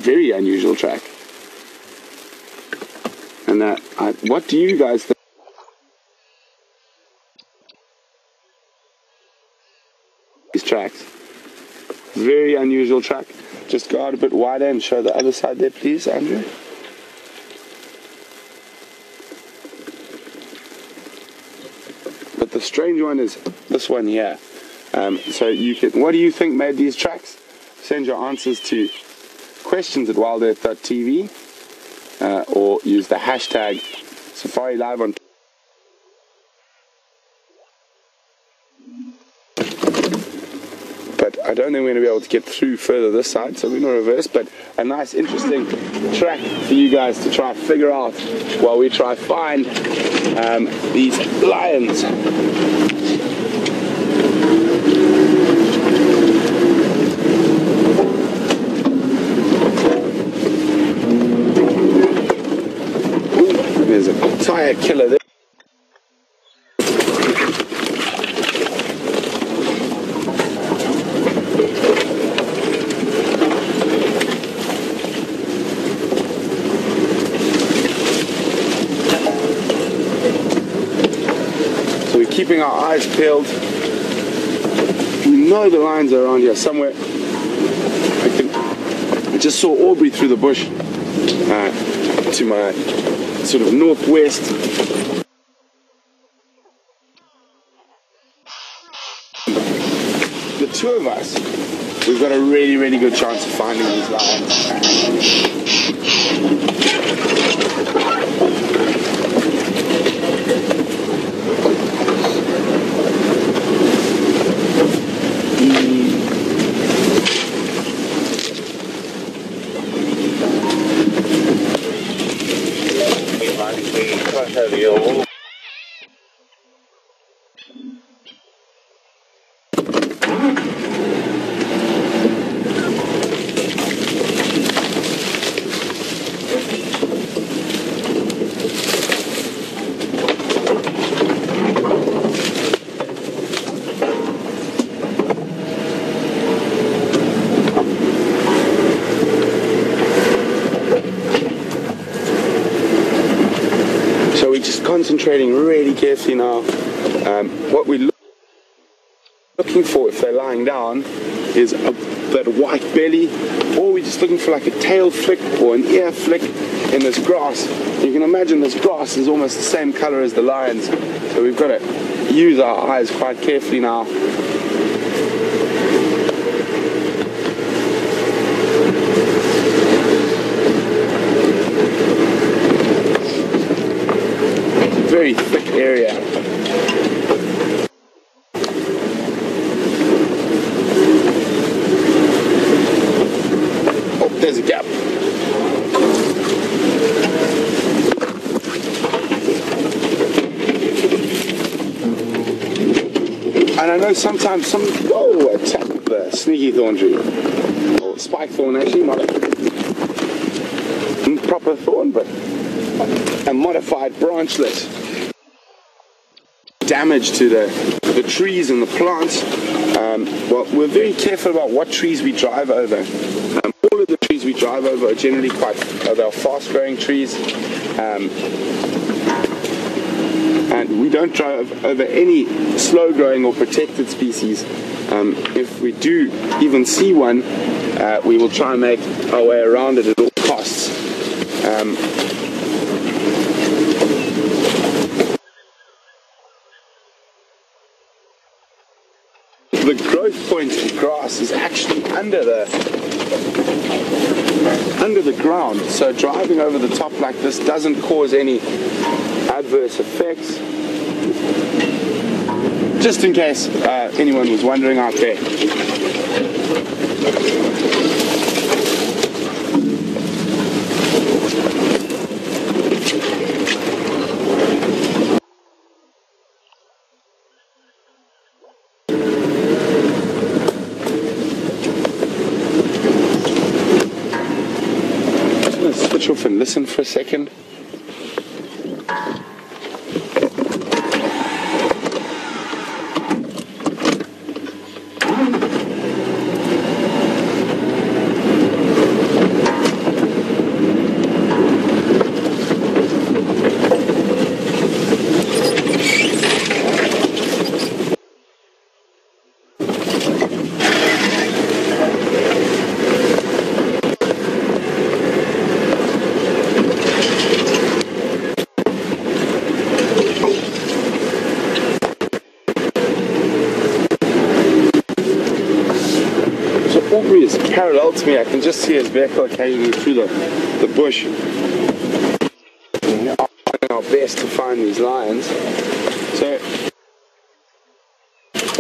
very unusual track. And what do you guys think? These tracks, very unusual track. Just go out a bit wider and show the other side there, please, Andrew. But the strange one is this one here. So you can, what do you think made these tracks? Send your answers to questions@wildearth.tv or use the hashtag Safari Live on. But I don't think we're going to be able to get through further this side, so we're going to reverse. But a nice, interesting track for you guys to try figure out while we try find these lions. Ooh, there's a tire killer there. Keeping our eyes peeled. We know the lions are around here somewhere. I just saw Aubrey through the bush to my sort of northwest. The two of us, we've got a really, really good chance of finding these lions. Concentrating really carefully now. What we're looking for if they're lying down is that white belly, or we're just looking for like a tail flick or an ear flick in this grass. You can imagine this grass is almost the same color as the lions, so we've got to use our eyes quite carefully now. Very thick area. Oh, there's a gap. And I know sometimes attack the sneaky thorn tree, or spike thorn actually, not a proper thorn, but a modified branchlet. Damage to the trees and the plants. Well, we're very careful about what trees we drive over. All of the trees we drive over are generally they're fast-growing trees, and we don't drive over any slow-growing or protected species. If we do even see one, we will try and make our way around it at all costs. The growth point of grass is actually under the ground, so driving over the top like this doesn't cause any adverse effects. Just in case anyone was wondering out there. Switch off and listen for a second. parallel to me. I can just see his vehicle occasionally through the bush. We're doing our best to find these lions. So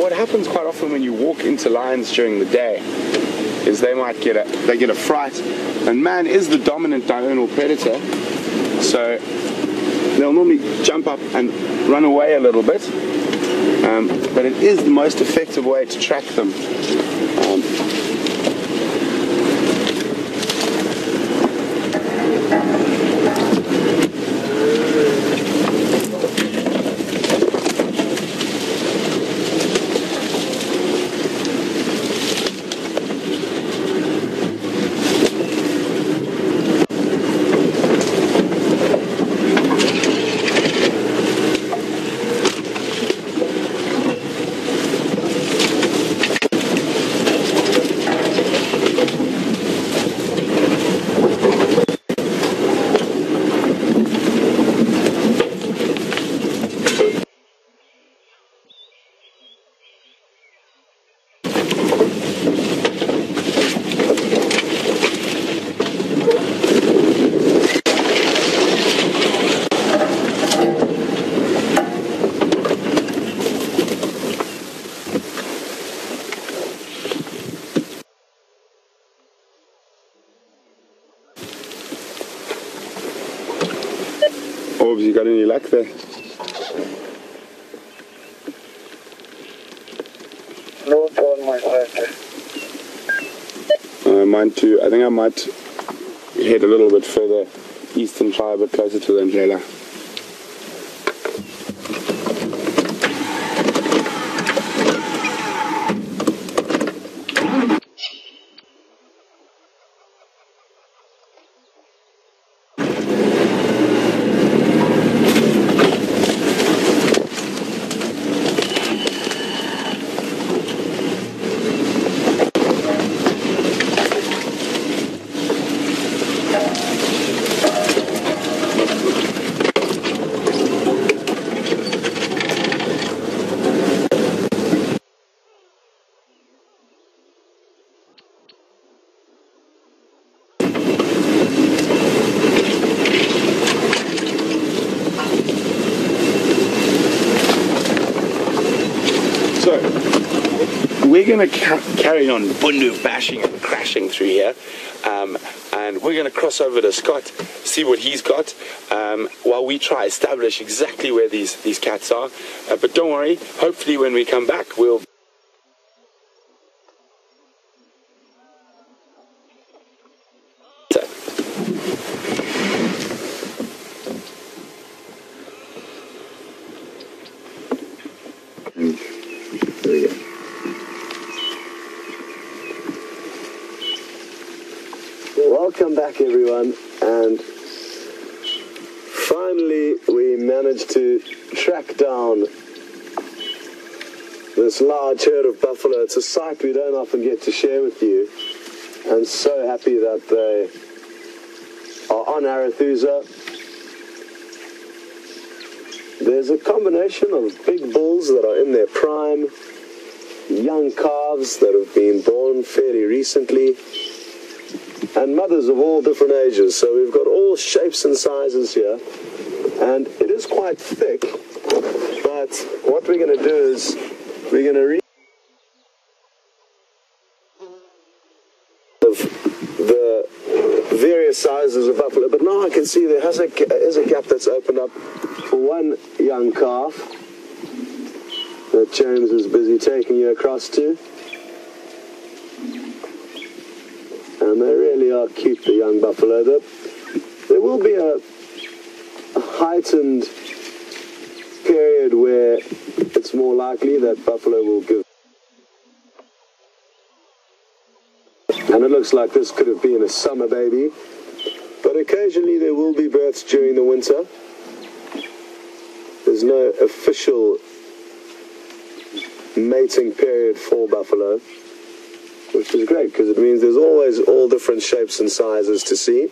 what happens quite often when you walk into lions during the day is they get a fright, and man is the dominant diurnal predator, so they'll normally jump up and run away a little bit, but it is the most effective way to track them. Orbs, you got any luck there? No on my side. Mine too. I think I might head a little bit further east and try a bit closer to the Ndlela. We're going to carry on bundu bashing and crashing through here, and we're going to cross over to Scott, see what he's got, while we try establish exactly where these cats are. But don't worry, hopefully when we come back we'll Welcome back, everyone, and finally we managed to track down this large herd of buffalo. It's a sight we don't often get to share with you. I'm so happy that they are on Arathusa. There's a combination of big bulls that are in their prime, young calves that have been born fairly recently, and mothers of all different ages. So we've got all shapes and sizes here, and it is quite thick, but what we're going to do is we're going to read the various sizes of buffalo. But now I can see there is a gap that's opened up for one young calf that James is busy taking you across to. And they really are cute, the young buffalo. There will be a heightened period where it's more likely that buffalo will give. And it looks like this could have been a summer baby. But occasionally there will be births during the winter. There's no official mating period for buffalo, which is great because it means there's always all different shapes and sizes to see.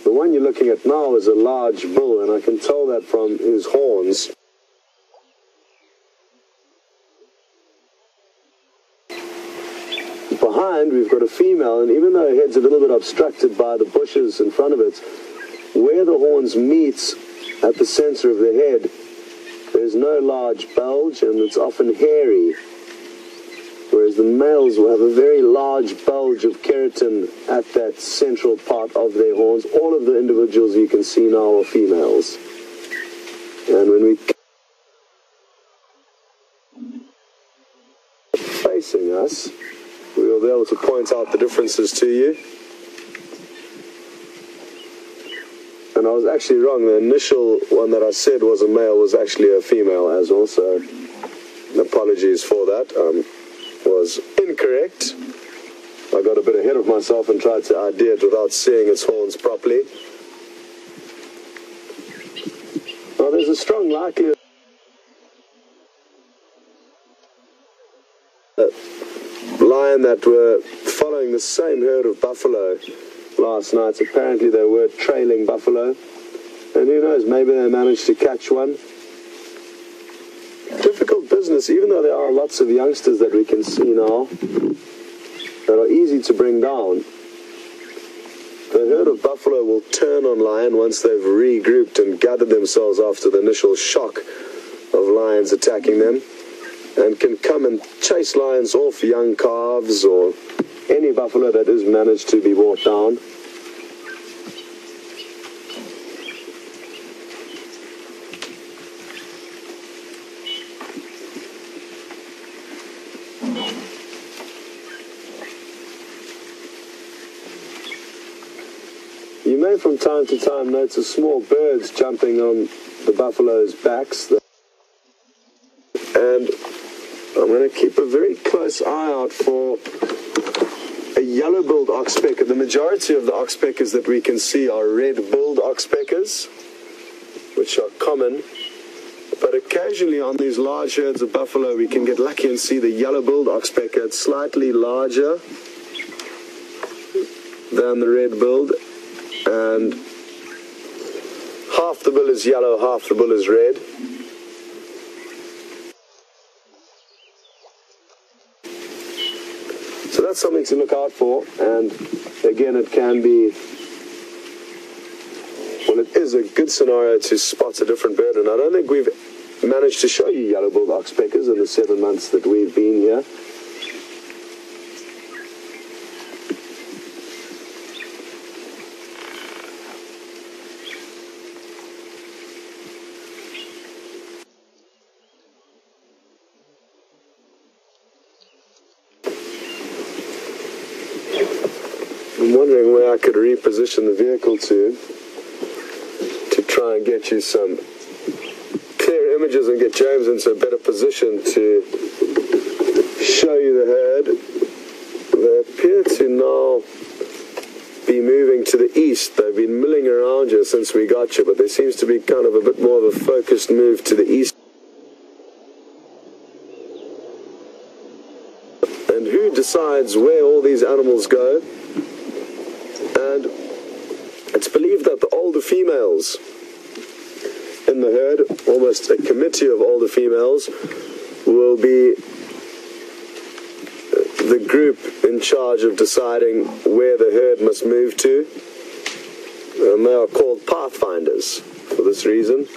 The one you're looking at now is a large bull, and I can tell that from his horns. behind we've got a female, and even though her head's a little bit obstructed by the bushes in front of it, where the horns meet at the center of the head, there's no large bulge, and it's often hairy, whereas the males will have a very large bulge of keratin at that central part of their horns. All of the individuals you can see now are females. And when we facing us, we will be able to point out the differences to you. And I was actually wrong. The initial one that I said was a male was actually a female as well, so apologies for that. Was incorrect. I got a bit ahead of myself and tried to ID it without seeing its horns properly. Now there's a strong likelihood that lion that were following the same herd of buffalo last night. Apparently they were trailing buffalo, and who knows, maybe they managed to catch one. Difficult business, even though there are lots of youngsters that we can see now that are easy to bring down. The herd of buffalo will turn on lion once they've regrouped and gathered themselves after the initial shock of lions attacking them, and can come and chase lions off young calves or any buffalo that is managed to be brought down. You may from time to time notice small birds jumping on the buffalo's backs. And I'm going to keep a very close eye out for a yellow-billed oxpecker. The majority of the oxpeckers that we can see are red-billed oxpeckers, which are common. But occasionally on these large herds of buffalo, we can get lucky and see the yellow-billed oxpecker. It's slightly larger than the red-billed, and half the bill is yellow, half the bill is red. So that's something to look out for, and again it can be, well, it is a good scenario to spot a different bird, and I don't think we've managed to show you yellow-billed oxpeckers in the 7 months that we've been here. I'm wondering where I could reposition the vehicle to try and get you some clear images and get James into a better position to show you the herd. They appear to now be moving to the east. They've been milling around you since we got you, but there seems to be kind of a bit more of a focused move to the east. And who decides where all these animals go? And it's believed that the older females in the herd, almost a committee of older females, will be the group in charge of deciding where the herd must move to. And they are called pathfinders for this reason.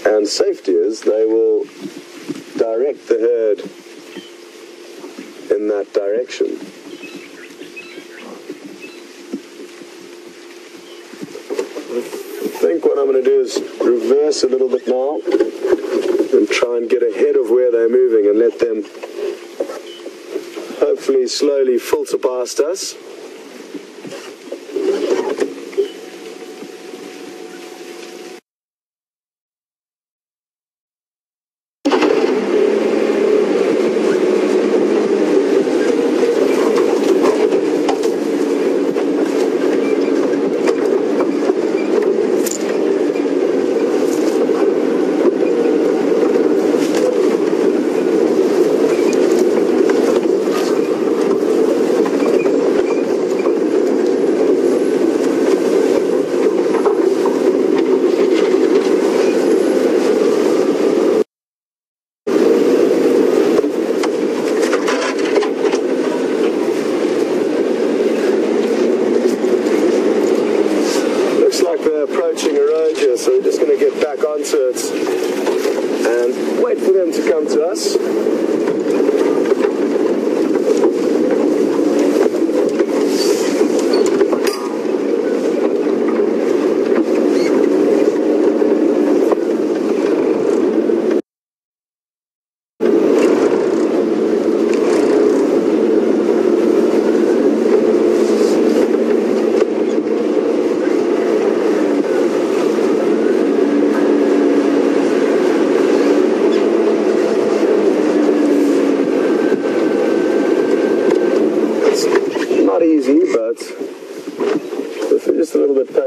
And safety is they will direct the herd in that direction. I think what I'm going to do is reverse a little bit now and try and get ahead of where they're moving and let them hopefully slowly filter past us.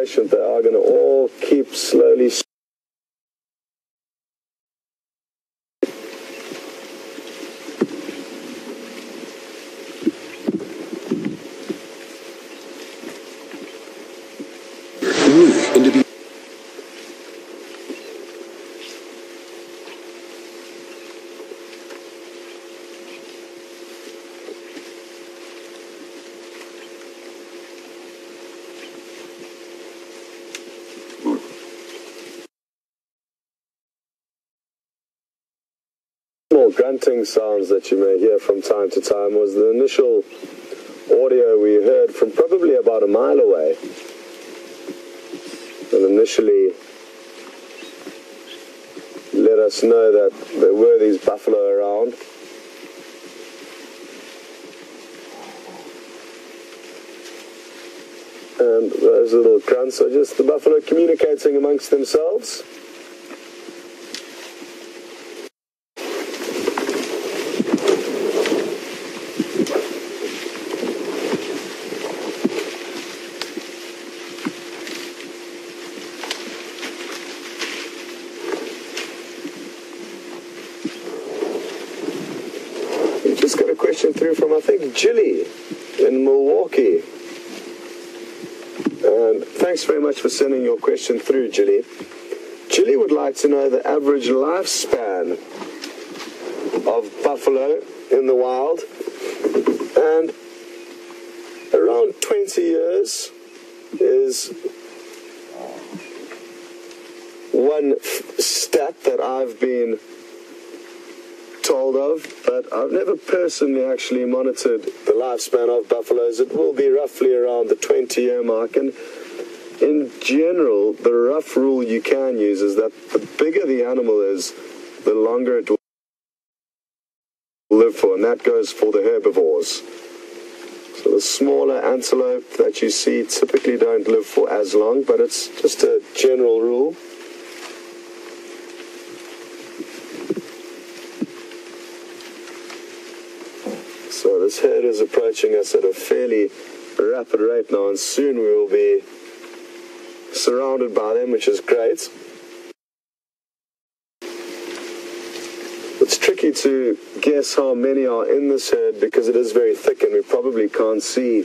patient. They are going to all keep slowly. Into the small grunting sounds that you may hear from time to time was the initial audio we heard from probably about a mile away. And initially let us know that there were these buffalo around. And those little grunts are just the buffalo communicating amongst themselves. Just got a question through from, I think, Jilly in Milwaukee. And thanks very much for sending your question through, Jilly. Jilly would like to know the average lifespan of buffalo in the wild. And around 20 years is one stat that I've been told of, but I've never personally actually monitored the lifespan of buffaloes. It will be roughly around the 20-year mark, and in general, the rough rule you can use is that the bigger the animal is, the longer it will live for, and that goes for the herbivores. So the smaller antelope that you see typically don't live for as long, but it's just a general rule. So this herd is approaching us at a fairly rapid rate now, and soon we will be surrounded by them, which is great. It's tricky to guess how many are in this herd because it is very thick and we probably can't see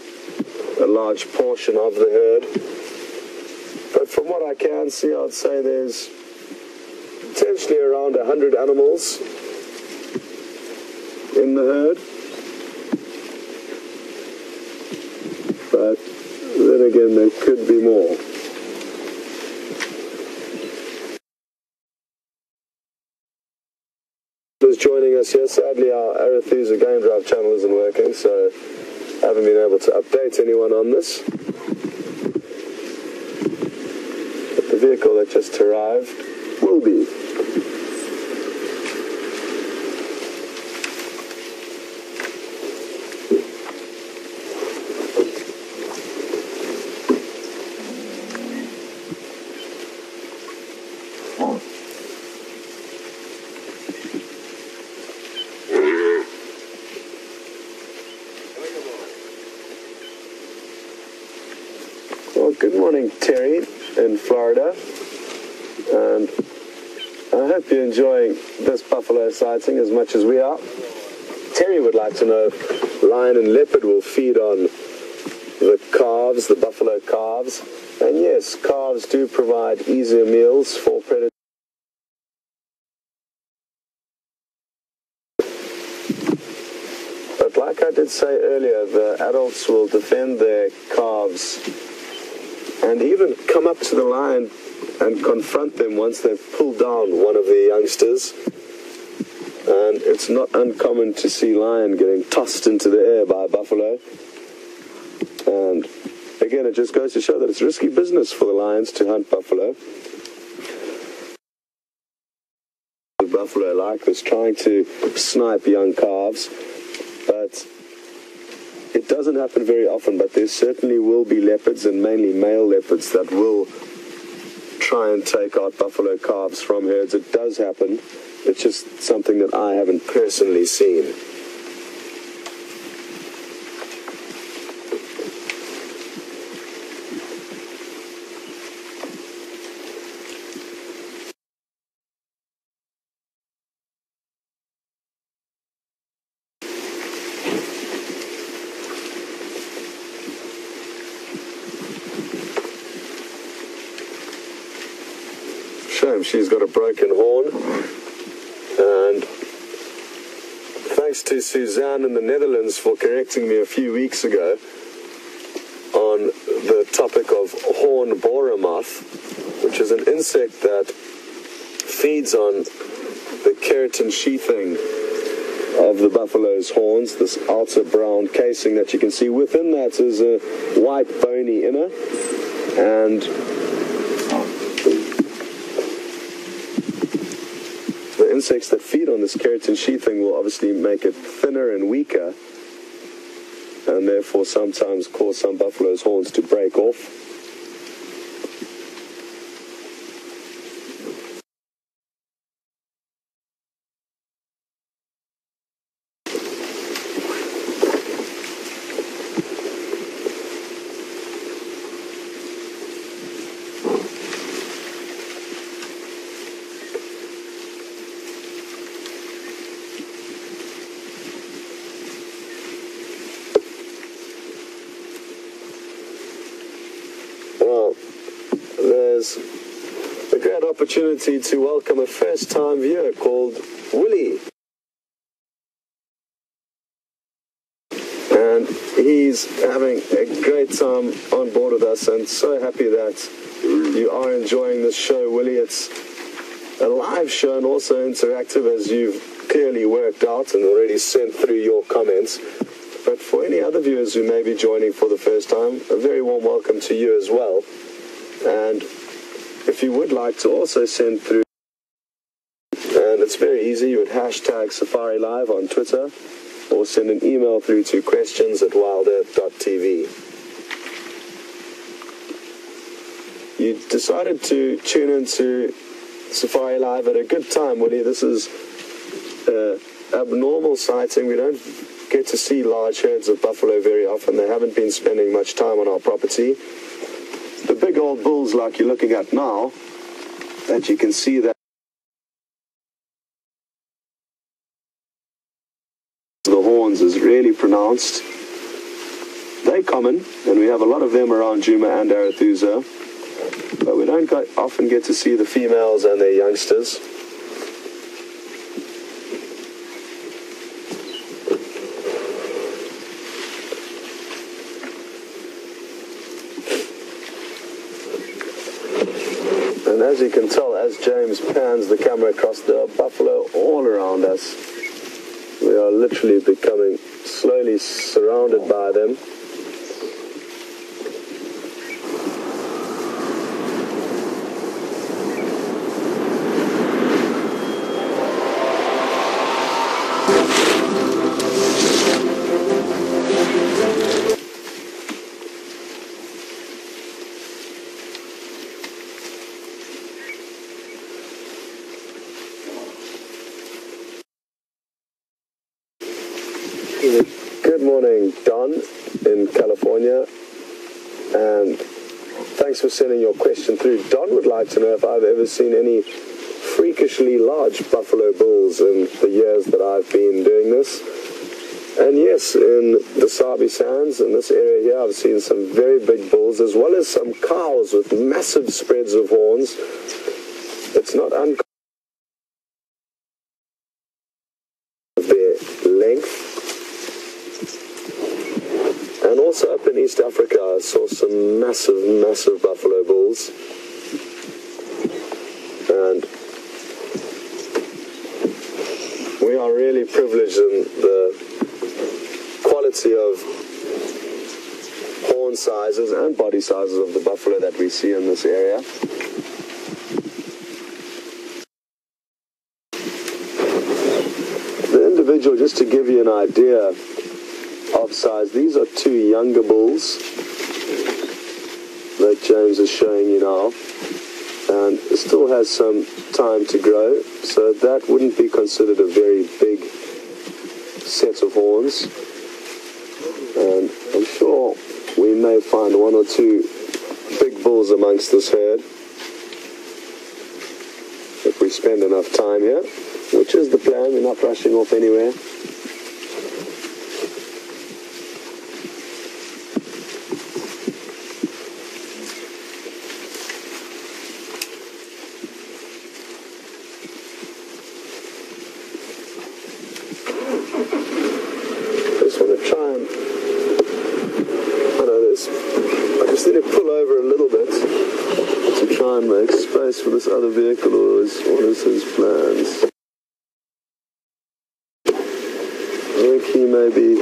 a large portion of the herd. But from what I can see, I'd say there's potentially around 100 animals in the herd. But then again, there could be more. Who's joining us here? Sadly, our Arethusa Game Drive channel isn't working, so I haven't been able to update anyone on this. But the vehicle that just arrived will be. Well, good morning, Terry in Florida, and I hope you're enjoying this buffalo sighting as much as we are. Terry would like to know if lion and leopard will feed on the calves, the buffalo calves, and yes, calves do provide easier meals for predators. But like I did say earlier, the adults will defend their calves and even come up to the lion and confront them once they've pulled down one of the youngsters. And it's not uncommon to see lion getting tossed into the air by a buffalo. And again, it just goes to show that it's risky business for the lions to hunt buffalo. The buffalo like this, trying to snipe young calves, but it doesn't happen very often, but there certainly will be leopards, and mainly male leopards, that will try and take out buffalo calves from herds. It does happen. It's just something that I haven't personally seen. she's got a broken horn. And thanks to Suzanne in the Netherlands for correcting me a few weeks ago on the topic of horn borer moth, which is an insect that feeds on the keratin sheathing of the buffalo's horns, this outer brown casing that you can see. Within that is a white bony inner, and the insects that feed on this keratin sheathing will obviously make it thinner and weaker, and therefore sometimes cause some buffalo's horns to break off. Well, there's a great opportunity to welcome a first-time viewer called Willie. And he's having a great time on board with us, and so happy that you are enjoying this show, Willie. It's a live show and also interactive, as you've clearly worked out and already sent through your comments. But for any other viewers who may be joining for the first time, a very warm welcome to you as well. And if you would like to also send through, and it's very easy, you would hashtag Safari Live on Twitter, or send an email through to questions@wildearth.tv. You decided to tune into Safari Live at a good time, Willie. This is an abnormal sighting. We don't get to see large herds of buffalo very often. They haven't been spending much time on our property. The big old bulls like you're looking at now, that you can see that the horns is really pronounced. They're common, and we have a lot of them around Nkuhuma and Arathusa, but we don't often get to see the females and their youngsters. And as you can tell, as James pans the camera across, there are buffalo all around us. We are literally becoming slowly surrounded by them. Good morning, Don in California, and thanks for sending your question through. Don would like to know if I've ever seen any freakishly large buffalo bulls in the years that I've been doing this. And yes, in the Sabi Sands, in this area here, I've seen some very big bulls, as well as some cows with massive spreads of horns. It's not uncommon their length. And also up in East Africa, I saw some massive buffalo bulls. And we are really privileged in the quality of horn sizes and body sizes of the buffalo that we see in this area. The individual, just to give you an idea of size, these are two younger bulls that James is showing you now, and it still has some time to grow, so that wouldn't be considered a very big set of horns. And I'm sure we may find one or two big bulls amongst this herd if we spend enough time here, which is the plan. We're not rushing off anywhere. for this other vehicle, or what is his plans? I think he may be...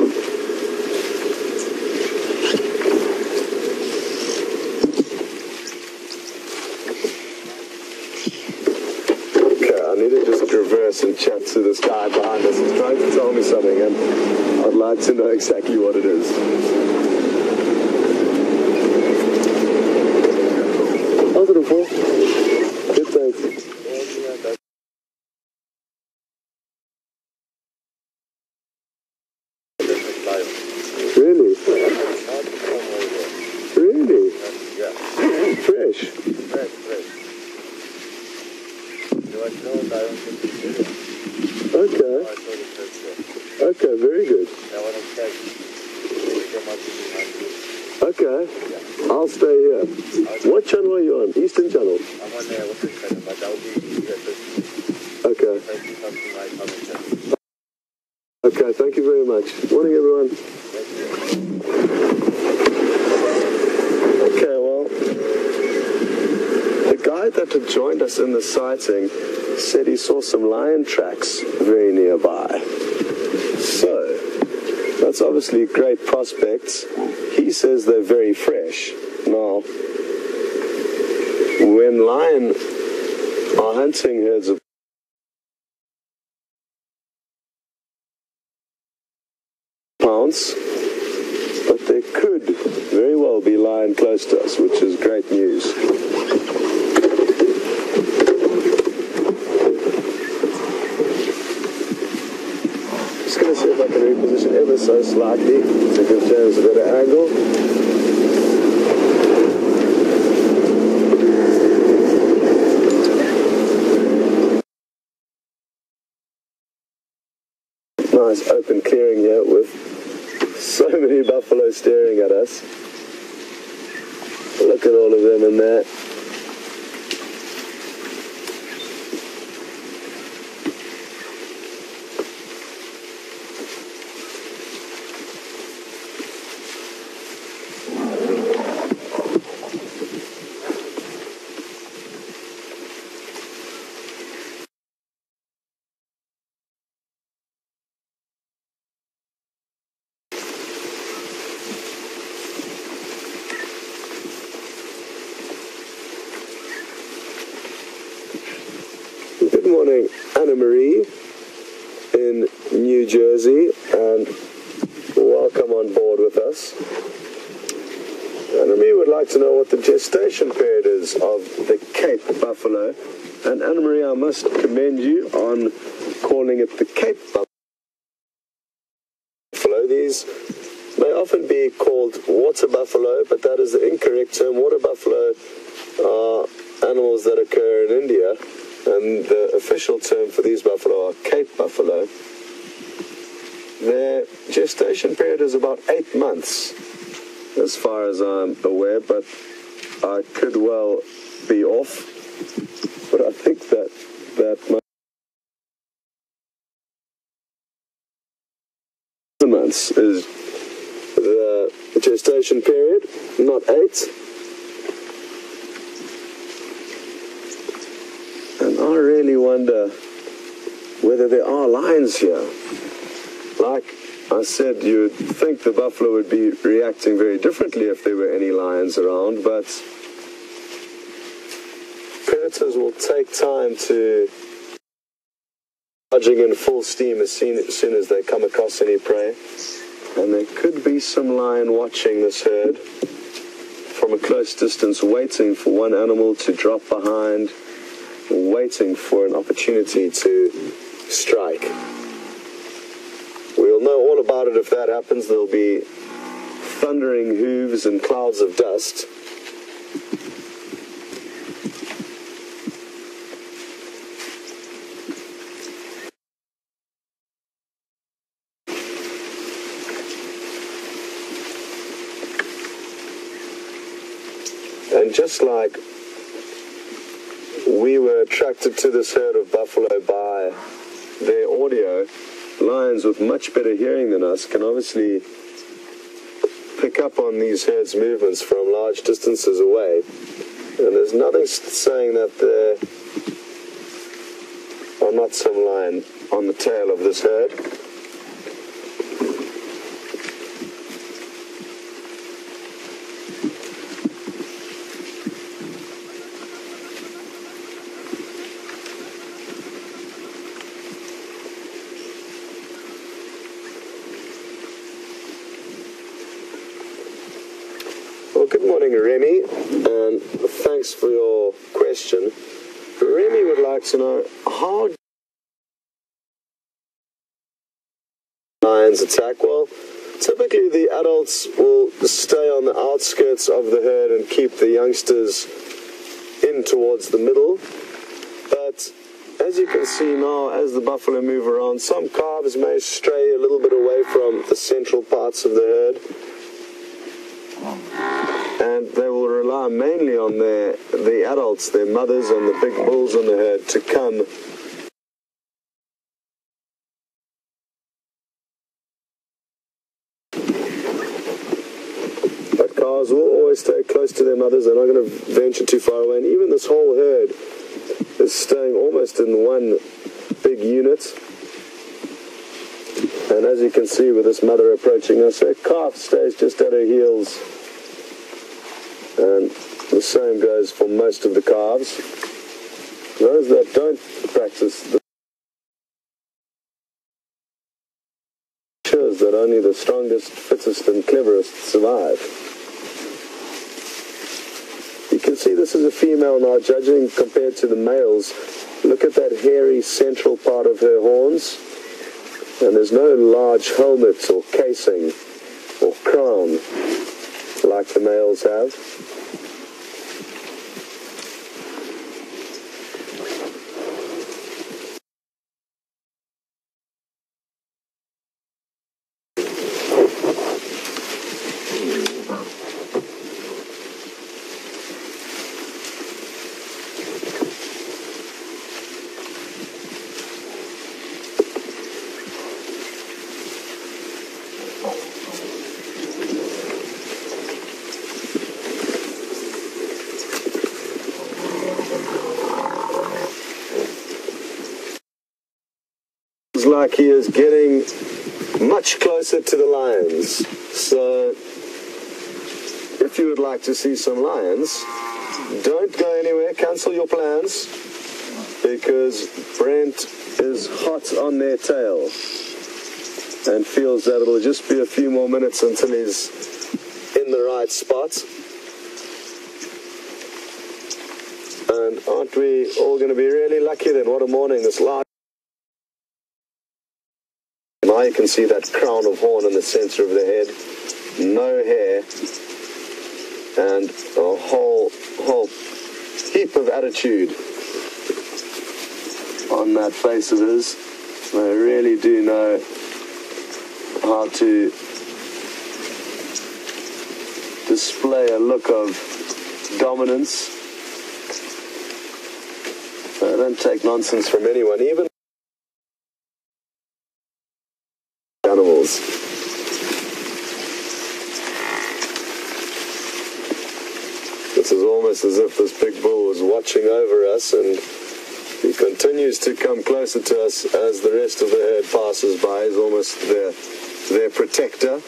Okay, I need to just reverse and chat to this guy behind us. He's trying to tell me something, and I'd like to know exactly what it is. How's it, Paul? Good, thanks. Really? Really? Yeah. Fresh? Fresh. You are told I don't think it's good. Okay. I told it first. Okay, very good. I want to check. Okay. I'll stay here. What channel are you on? Eastern channel? I'm on the Western channel, but I'll be easier to Okay. if I see something like how to check. Okay, thank you very much. Morning, everyone. Okay, well, the guy that had joined us in the sighting said he saw some lion tracks very nearby. So, that's obviously great prospects. He says they're very fresh. Now, when lion are hunting herds of pounds, but there could very well be lion close to us, which is great news. Just going to see if I can reposition ever so slightly to give James a better angle. Nice open clearing here with so many buffalo staring at us. Look at all of them in there. Good morning, Anna Marie in New Jersey, and welcome on board with us. Anna Marie would like to know what the gestation period is of the Cape buffalo, and Anna Marie, I must commend you on calling it the Cape buffalo. These may often be called water buffalo, but that is the incorrect term. Water buffalo are animals that occur in India, and the official term for these buffalo are Cape buffalo. Their gestation period is about 8 months, as far as I'm aware, but I could well be off. But I think that months is the gestation period, not 8. And I really wonder whether there are lions here. Like I said, you'd think the buffalo would be reacting very differently if there were any lions around, but predators will take time to charging in full steam as soon as they come across any prey. And there could be some lion watching this herd from a close distance, waiting for one animal to drop behind, waiting for an opportunity to strike. We'll know all about it if that happens. There'll be thundering hooves and clouds of dust. And just like we were attracted to this herd of buffalo by their audio, lions with much better hearing than us can obviously pick up on these herds' movements from large distances away And there's nothing saying that there are not some lion on the tail of this herd. Well, good morning, Remy, and thanks for your question. Remy would like to know, how lions attack? Well, typically the adults will stay on the outskirts of the herd and keep the youngsters in towards the middle. But as you can see now, as the buffalo move around, some calves may stray a little bit away from the central parts of the herd. And they will rely mainly on the adults, their mothers and the big bulls in the herd, to come but calves will always stay close to their mothers. They're not going to venture too far away, and even this whole herd is staying almost in one big unit. And as you can see with this mother approaching us, her calf stays just at her heels. And the same goes for most of the calves. Those that don't practice the ensures that only the strongest, fittest and cleverest survive. You can see this is a female now, judging compared to the males. Look at that hairy central part of her horns. And there's no large helmet or casing or crown like the males have. Like he is getting much closer to the lions. So if you would like to see some lions, don't go anywhere, cancel your plans, because Brent is hot on their tail and feels that it'll just be a few more minutes until he's in the right spot. And aren't we all going to be really lucky then? What a morning this large. Now you can see that crown of horn in the center of the head, no hair, and a whole heap of attitude on that face of his. They really do know how to display a look of dominance. They don't take nonsense from anyone, even animals. This is almost as if this big bull was watching over us, and he continues to come closer to us as the rest of the herd passes by. He's almost their protector.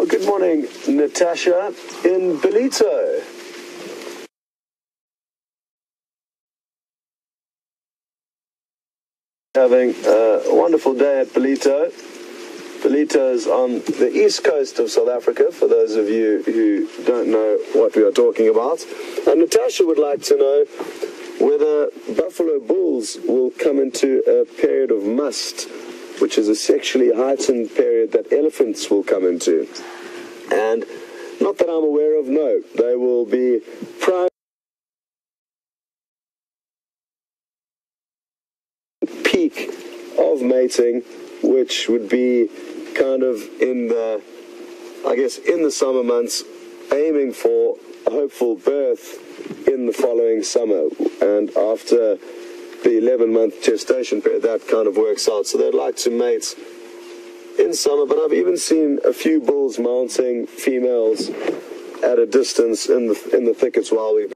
Good morning, Natasha in Belito. Having a wonderful day at Belito. Belito is on the east coast of South Africa, for those of you who don't know what we are talking about. And Natasha would like to know whether buffalo bulls will come into a period of must which is a sexually heightened period that elephants will come into. And not that I'm aware of, no, they will be prime peak of mating, which would be kind of in the, I guess, in the summer months, aiming for a hopeful birth in the following summer. And after the 11-month gestation period, that kind of works out. So they'd like to mate in summer, but I've even seen a few bulls mounting females at a distance in the thickets while we've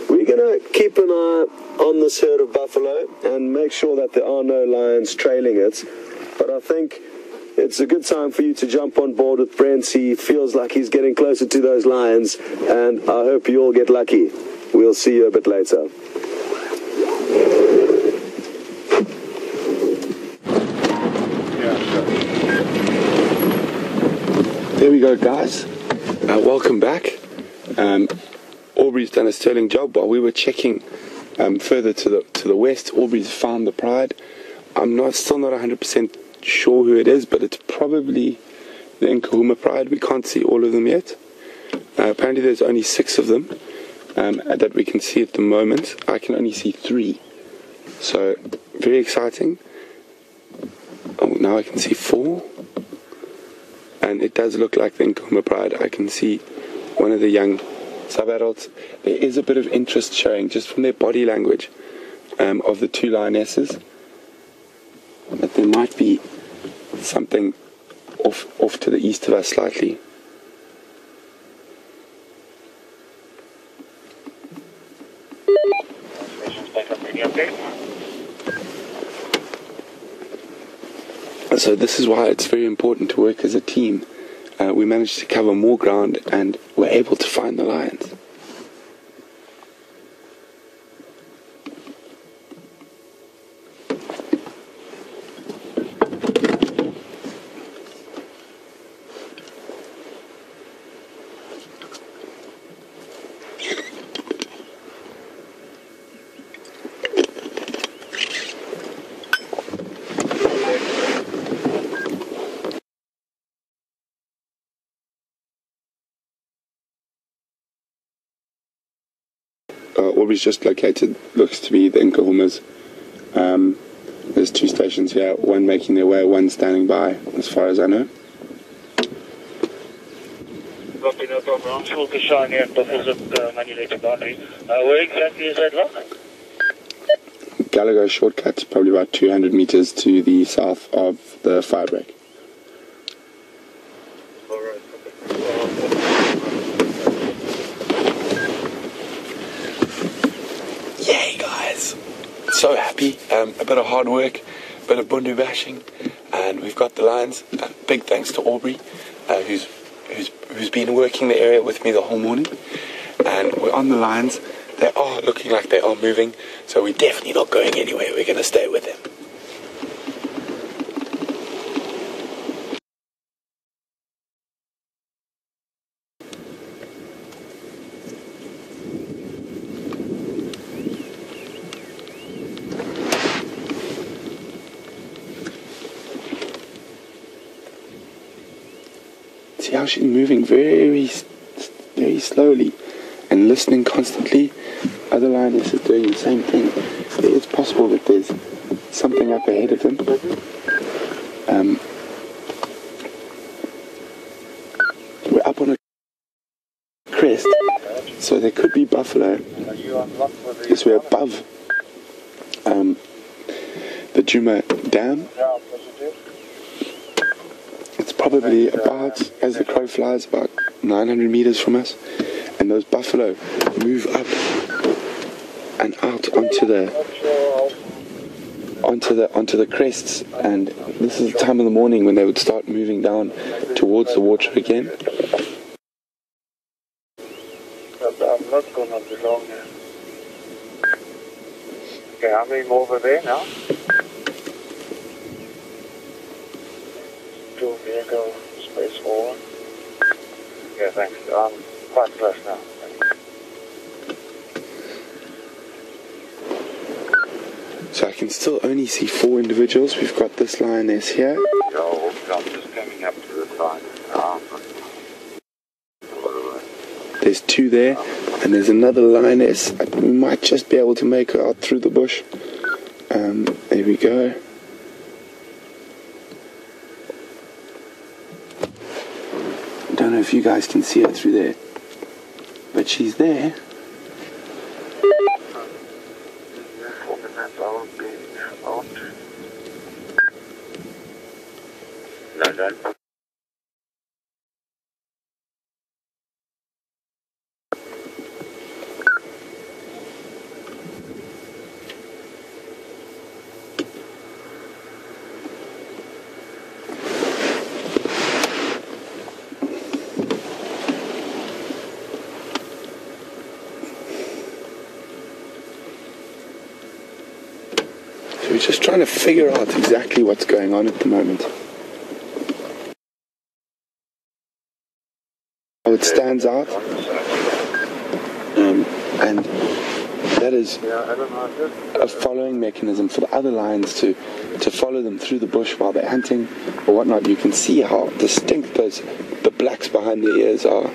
we're going to keep an eye on this herd of buffalo and make sure that there are no lions trailing it. But I think it's a good time for you to jump on board with Brent. He feels like he's getting closer to those lions, and I hope you all get lucky. We'll see you a bit later. There we go, guys. Welcome back. Aubrey's done a sterling job. While we were checking further to the west, Aubrey's found the pride. I'm still not 100% sure who it is, but it's probably the Nkuhuma pride. We can't see all of them yet. Apparently there's only 6 of them that we can see at the moment. I can only see 3. So, very exciting. Oh, now I can see 4. And it does look like the Nkuhuma pride. I can see one of the young sub-adults. There is a bit of interest showing just from their body language of the 2 lionesses, that there might be something off to the east of us slightly. So this is why it's very important to work as a team. We managed to cover more ground and were able to find the lions. Aubrey's just located, looks to be the Nkuhumas. There's 2 stations here, one making their way, one standing by, as far as I know. Copy, no problem. I'm focused on here, Buffalo's manulated boundary. Where exactly is that lock? Gallagher shortcut, probably about 200 meters to the south of the fire break. Alright, Yay, guys! So happy. A bit of hard work, a bit of bundu bashing, and we've got the lions. Big thanks to Aubrey, who's been working the area with me the whole morning. And we're on the lions. They are looking like they are moving, so we're definitely not going anywhere. We're going to stay with them. See how she's moving very slowly and listening constantly. Other lionesses doing the same thing. It's possible that there's something up ahead of them. We're up on a crest, so there could be buffalo. Yes, we're above the Juma Dam. It's probably about, as the crow flies, about 900 meters from us, and those buffalo move up and out onto the crests, and this is the time of the morning when they would start moving down towards the water again. I'm not gonna be long here. Okay, how many more over there now? 2 vehicle space forward. Yeah, thanks. I'm quite close now. So I can still only see 4 individuals. We've got this lioness here. Yeah, I'm just coming up to the side. There's 2 there, and there's another lioness. We might just be able to make her out through the bush. There we go. Don't know if you guys can see her through there, but she's there. No, no. So we're just trying to figure out exactly what's going on at the moment. How it stands out, and that is a following mechanism for the other lions to follow them through the bush while they're hunting or whatnot. You can see how distinct the blacks behind the ears are.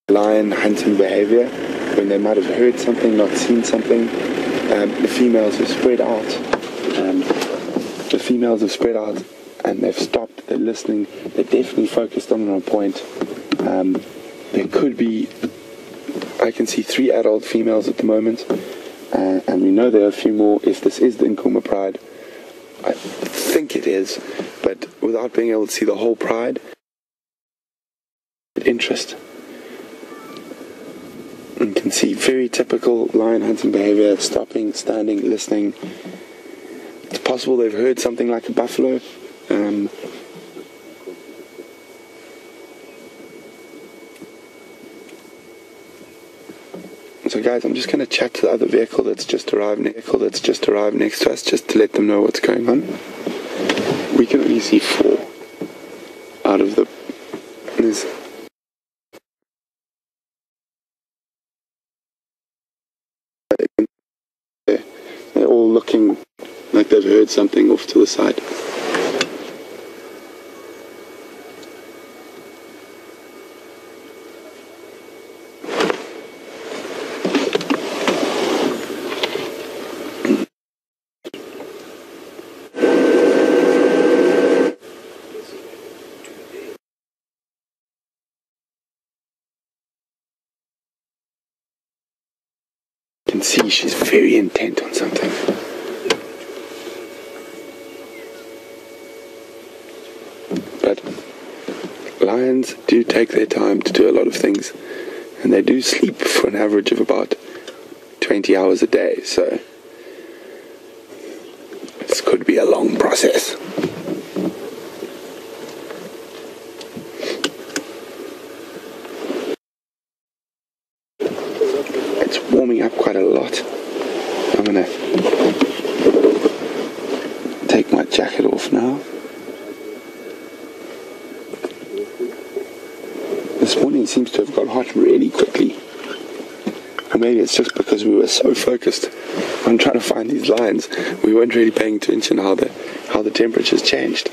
Lion hunting behavior when they might have heard something, not seen something. The females have spread out. And they've stopped. They're listening. They're definitely focused on a point. There could be, I can see 3 adult females at the moment, and we know there are a few more. If this is the Nkuhuma pride, I think it is, but without being able to see the whole pride, interest. You can see very typical lion hunting behavior, stopping, standing, listening. It's possible they've heard something like a buffalo. So guys, I'm just going to chat to the other vehicle that's just arrived next to us, just to let them know what's going on. We can only see 4 out of the... They're all looking like they've heard something off to the side. You can see she's very intent on something. But lions do take their time to do a lot of things, and they do sleep for an average of about 20 hours a day, so this could be a long process. It's warming up quite a lot. I'm gonna take my jacket off now. This morning seems to have got hot really quickly. And maybe it's just because we were so focused on trying to find these lions, we weren't really paying attention how the temperatures changed.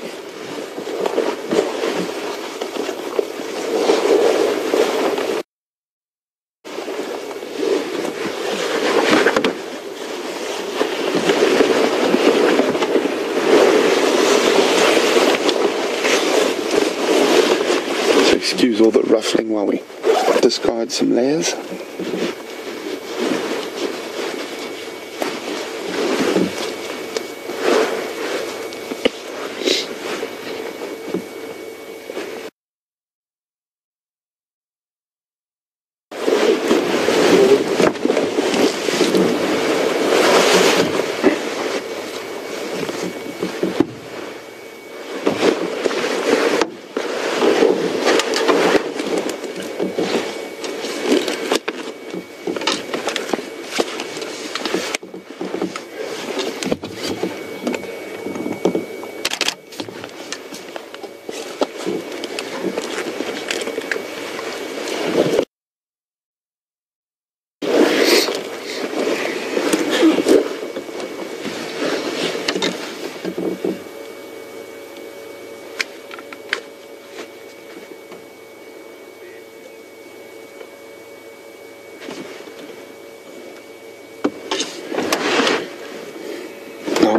Excuse all the ruffling while we discard some layers.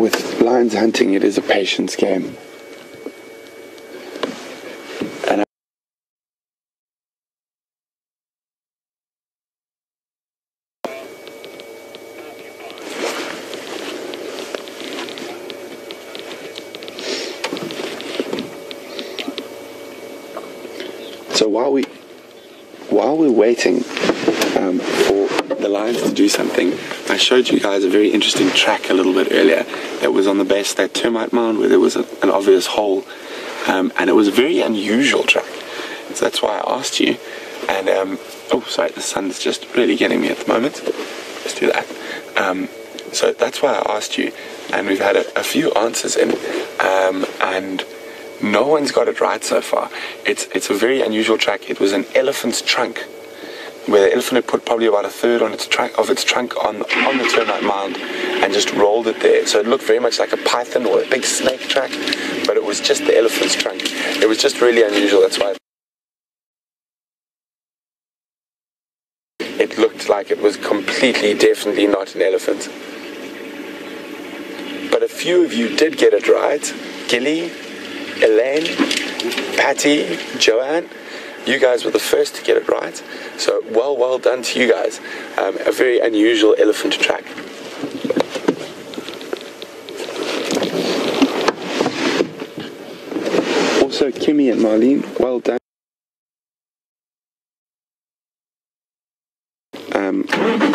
with lions hunting, it is a patience game. And so while we're waiting for the lions to do something, I showed you guys a very interesting track a little bit earlier that was on the base of that termite mound where there was an obvious hole, and it was a very unusual track. So that's why I asked you. And oh, sorry, the sun's just really getting me at the moment. Let's do that. So that's why I asked you, and we've had a few answers in, and no one's got it right so far. It's a very unusual track. It was an elephant's trunk, where the elephant had put probably about a third of its trunk on the termite mound and just rolled it there. So it looked very much like a python or a big snake track, but it was just the elephant's trunk. It was just really unusual. That's why it looked like it was completely, definitely not an elephant. But a few of you did get it right. Gilly, Elaine, Patty, Joanne. You guys were the first to get it right, so well done to you guys. A very unusual elephant track. Also, Kimmy and Marlene, well done.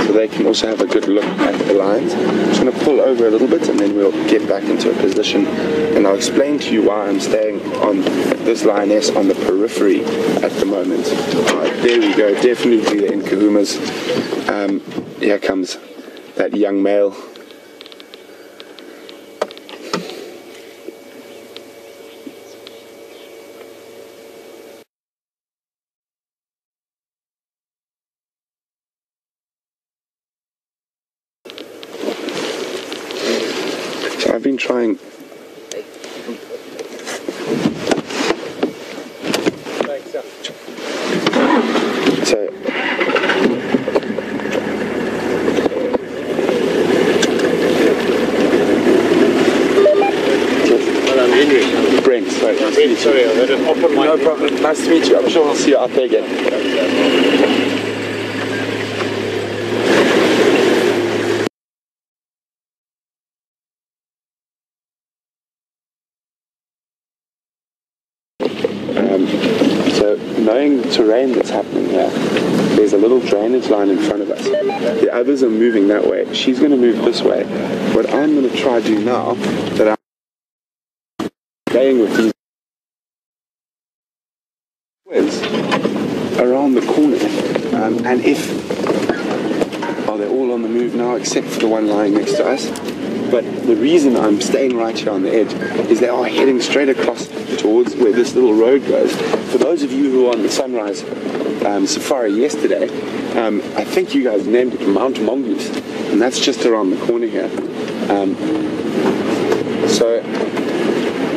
So they can also have a good look at the lines. I'm just going to pull over a little bit and then we'll get back into a position, and I'll explain to you why I'm staying on this lioness on the periphery at the moment. Right, there we go, definitely the Nkuhumas. Here comes that young male. So I've been trying. So Brent, sorry. Nice to meet you. Sorry, I had an open mic. No problem. Nice to meet you. I'm sure we'll see you out there again. So knowing the terrain that's happening here, there's a little drainage line in front of us. The others are moving that way. She's going to move this way. What I'm going to try to do now, that I'm staying with these is around the corner, and if they're all on the move now except for the one lying next to us. But the reason I'm staying right here on the edge is they are heading straight across towards where this little road goes. For those of you who were on the sunrise safari yesterday, I think you guys named it Mount Mongoose, and that's just around the corner here. So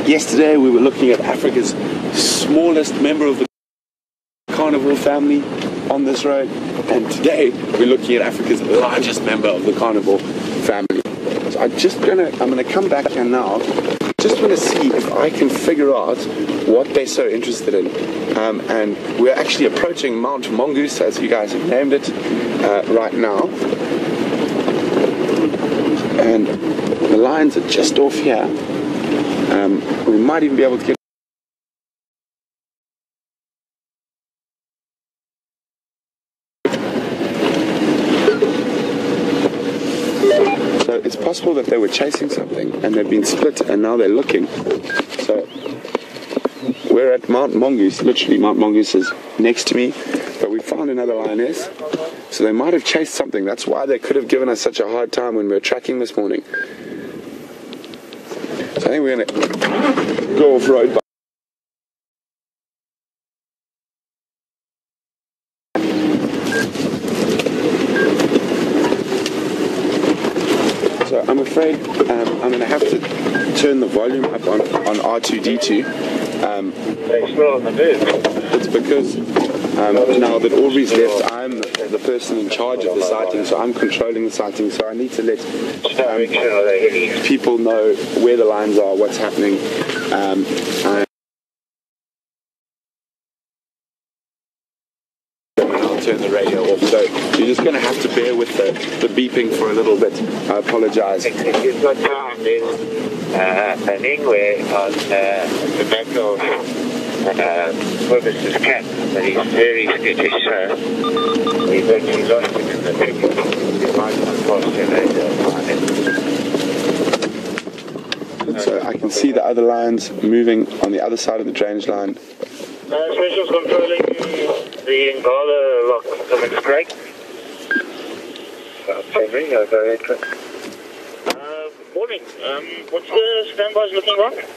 yesterday we were looking at Africa's smallest member of the carnivore family on this road, and today we're looking at Africa's largest member of the carnivore family. So I'm gonna come back here now. Just want to see if I can figure out what they're so interested in. And we're actually approaching Mount Mongoose, as you guys have named it, right now. And the lions are just off here. We might even be able to get. So it's possible that they were chasing something and they've been split and now they're looking. So we're at Mount Mongoose, literally Mount Mongoose is next to me, but we found another lioness. So they might have chased something. That's why they could have given us such a hard time when we were tracking this morning. So I think we're going to go off-road. So I'm afraid I'm going to have to turn the volume up on R2-D2. They're still on the move. It's because Now that Aubrey's left, I'm the person in charge of the sighting, so I'm controlling the sighting, so I need to let people know where the lines are, what's happening. I'll turn the radio off, so you're just going to have to bear with the beeping for a little bit. I apologize. If you've got time, there's an ingwe on the back of Purvis's cat, but he's very skittish, so we've actually lost him in the back. He might not cross So I can see the other lines moving on the other side of the drainage line. Specials controlling the Ngala lock. Comments, Craig. Henry, go ahead, Craig. Morning. What's the standbys looking like?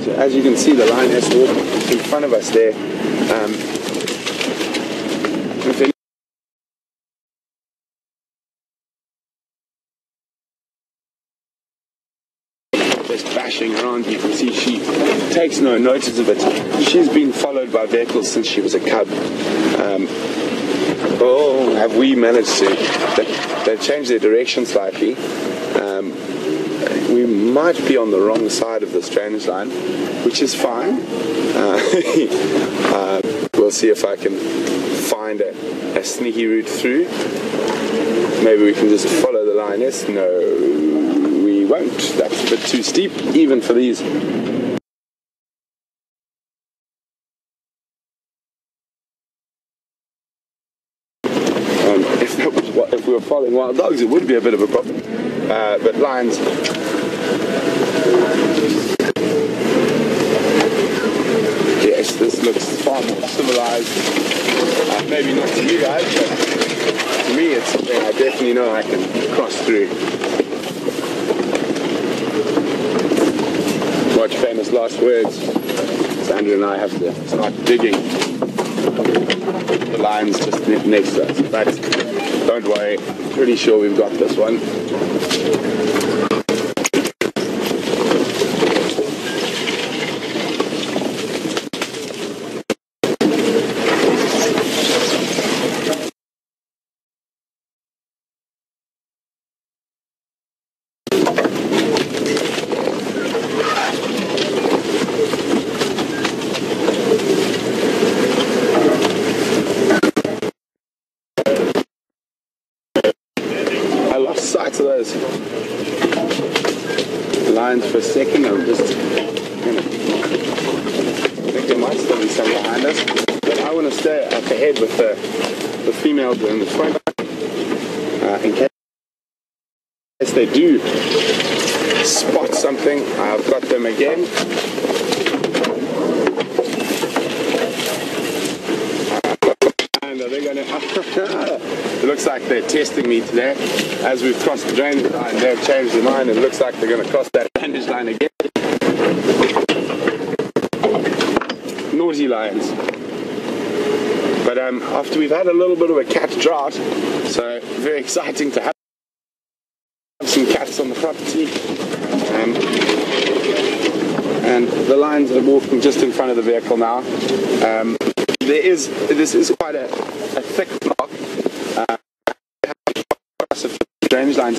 So as you can see, the lioness walk in front of us there. Just bashing around, you can see she takes no notice of it. She's been followed by vehicles since she was a cub. Oh, have we managed to? They've changed their direction slightly. We might be on the wrong side of this drainage line, which is fine. We'll see if I can find a sneaky route through. Maybe we can just follow the lioness. No, we won't. That's a bit too steep, even for these. If we were following wild dogs, it would be a bit of a problem. But lions. Yes, this looks far more civilized. Maybe not to you guys, but to me it's something I definitely know I can cross through. Watch famous last words. Sandra and I have to start digging. The lion's just next to us. But don't worry, pretty sure we've got this one. Sight of those lines for a second. I'm just gonna, I think there might still be some behind us, but I want to stay up ahead with the females in the front in case they do spot something. I've got them again. And are they gonna it looks like they're testing me today. As we've crossed the drainage line, they've changed their mind. It looks like they're going to cross that drainage line again. Naughty lions. But after we've had a little bit of a cat drought, so very exciting to have some cats on the property. And the lions are walking just in front of the vehicle now. This is quite a thick block. Drainage lines.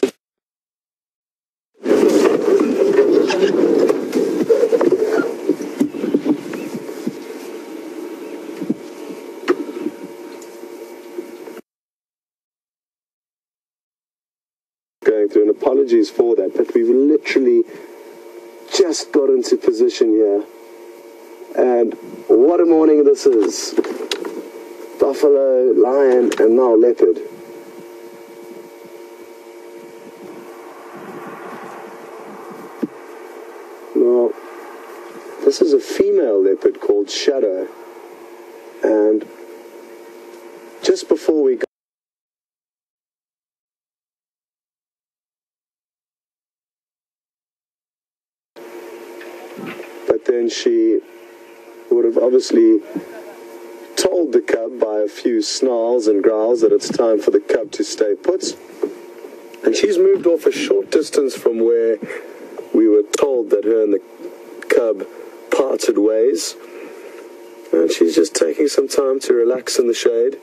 Going through, and apologies for that, but we've literally just got into position here. And what a morning this is. Buffalo, lion, and now leopard. Now, this is a female leopard called Shadow. And just before we go, but then she would have obviously told the cub by a few snarls and growls that it's time for the cub to stay put. And she's moved off a short distance from where we were told that her and the cub parted ways. And she's just taking some time to relax in the shade.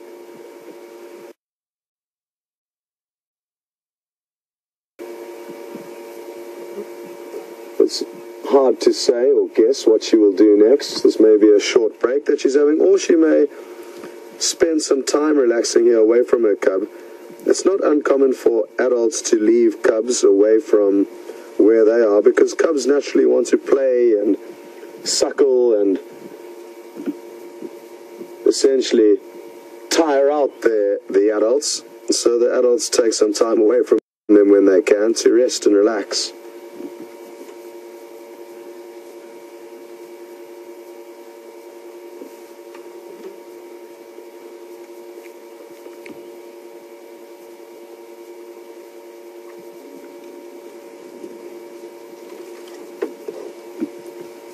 It's hard to say or guess what she will do next. This may be a short break that she's having, or she may spend some time relaxing here away from her cub. It's not uncommon for adults to leave cubs away from where they are, because cubs naturally want to play and suckle and essentially tire out the adults. So the adults take some time away from them when they can to rest and relax.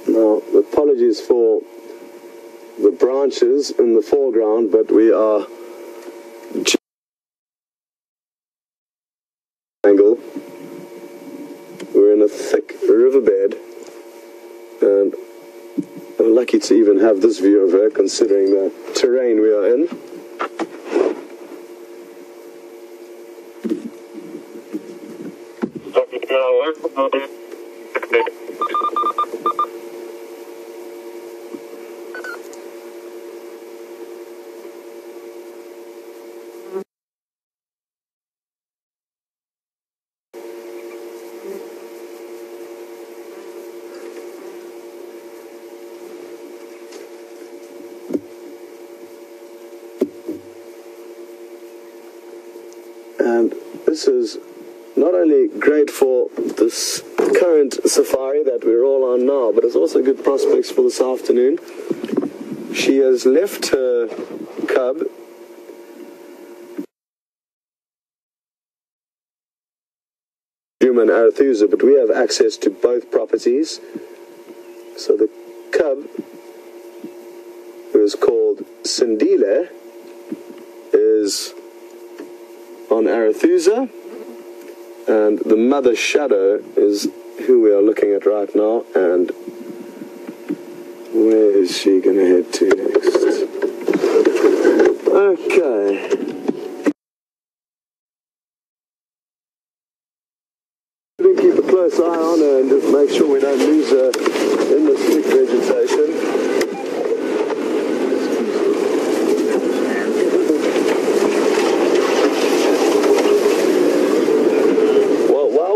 Now, apologies for the branches in the foreground, but we are angle. We're in a thick riverbed, and I'm lucky to even have this view of her, considering the terrain we are in. And this is not only great for this current safari that we're all on now, but it's also good prospects for this afternoon. She has left her cub Nkuhuma and Arathusa, but we have access to both properties. So the cub, who is called Sindile, is on Arathusa, and the mother shadow is who we are looking at right now. And where is she going to head to next? Okay. We keep a close eye on her and just make sure we don't lose her in the thick vegetation.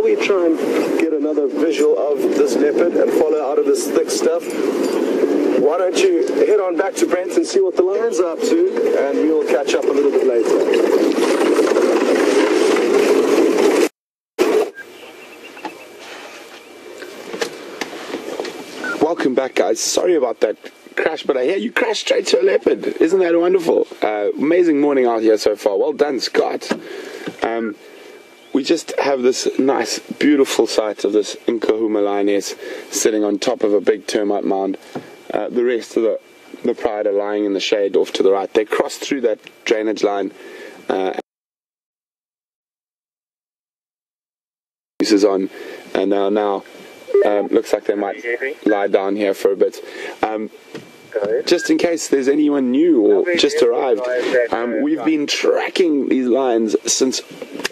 We try and get another visual of this leopard and follow out of this thick stuff. Why don't you head on back to Brent and see what the lion's are up to, and we will catch up a little bit later. Welcome back, guys. Sorry about that crash, but I hear you crashed straight to a leopard. Isn't that wonderful? Amazing morning out here so far. Well done, Scott. We just have this nice, beautiful sight of this Nkuhuma lioness sitting on top of a big termite mound. The rest of the pride are lying in the shade off to the right. They crossed through that drainage line. Is on, and now looks like they might lie down here for a bit. Just in case there's anyone new or just arrived, we've been tracking these lions since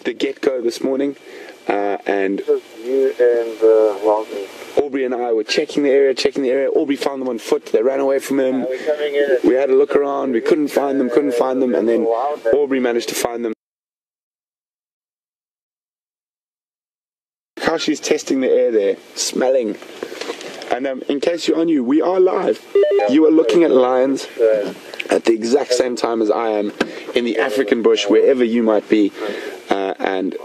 the get-go this morning, and Aubrey and I were checking the area. Aubrey found them on foot. They ran away from him. We had a look around. We couldn't find them, and then Aubrey managed to find them. How she's testing the air there, smelling. And in case you're new, we are live. You are looking at lions at the exact same time as I am in the African bush, wherever you might be. And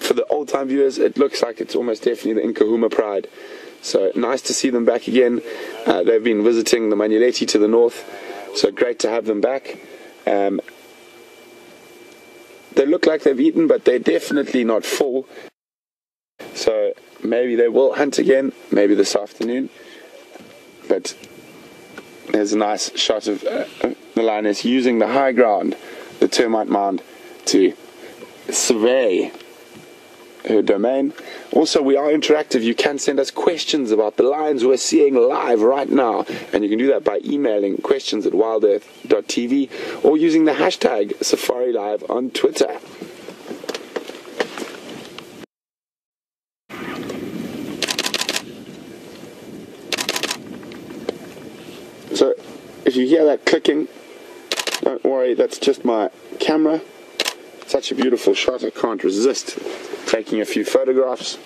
for the old-time viewers, it looks like it's almost definitely the Nkuhuma pride. So nice to see them back again. They've been visiting the Manuleti to the north, so great to have them back. They look like they've eaten, but they're definitely not full. So maybe they will hunt again, maybe this afternoon. But there's a nice shot of the lioness using the high ground, the termite mound, to survey her domain. Also, we are interactive. You can send us questions about the lions we're seeing live right now, and you can do that by emailing questions@wildearth.tv or using the hashtag SafariLive on Twitter. So if you hear that clicking, don't worry, that's just my camera. Such a beautiful shot, I can't resist taking a few photographs.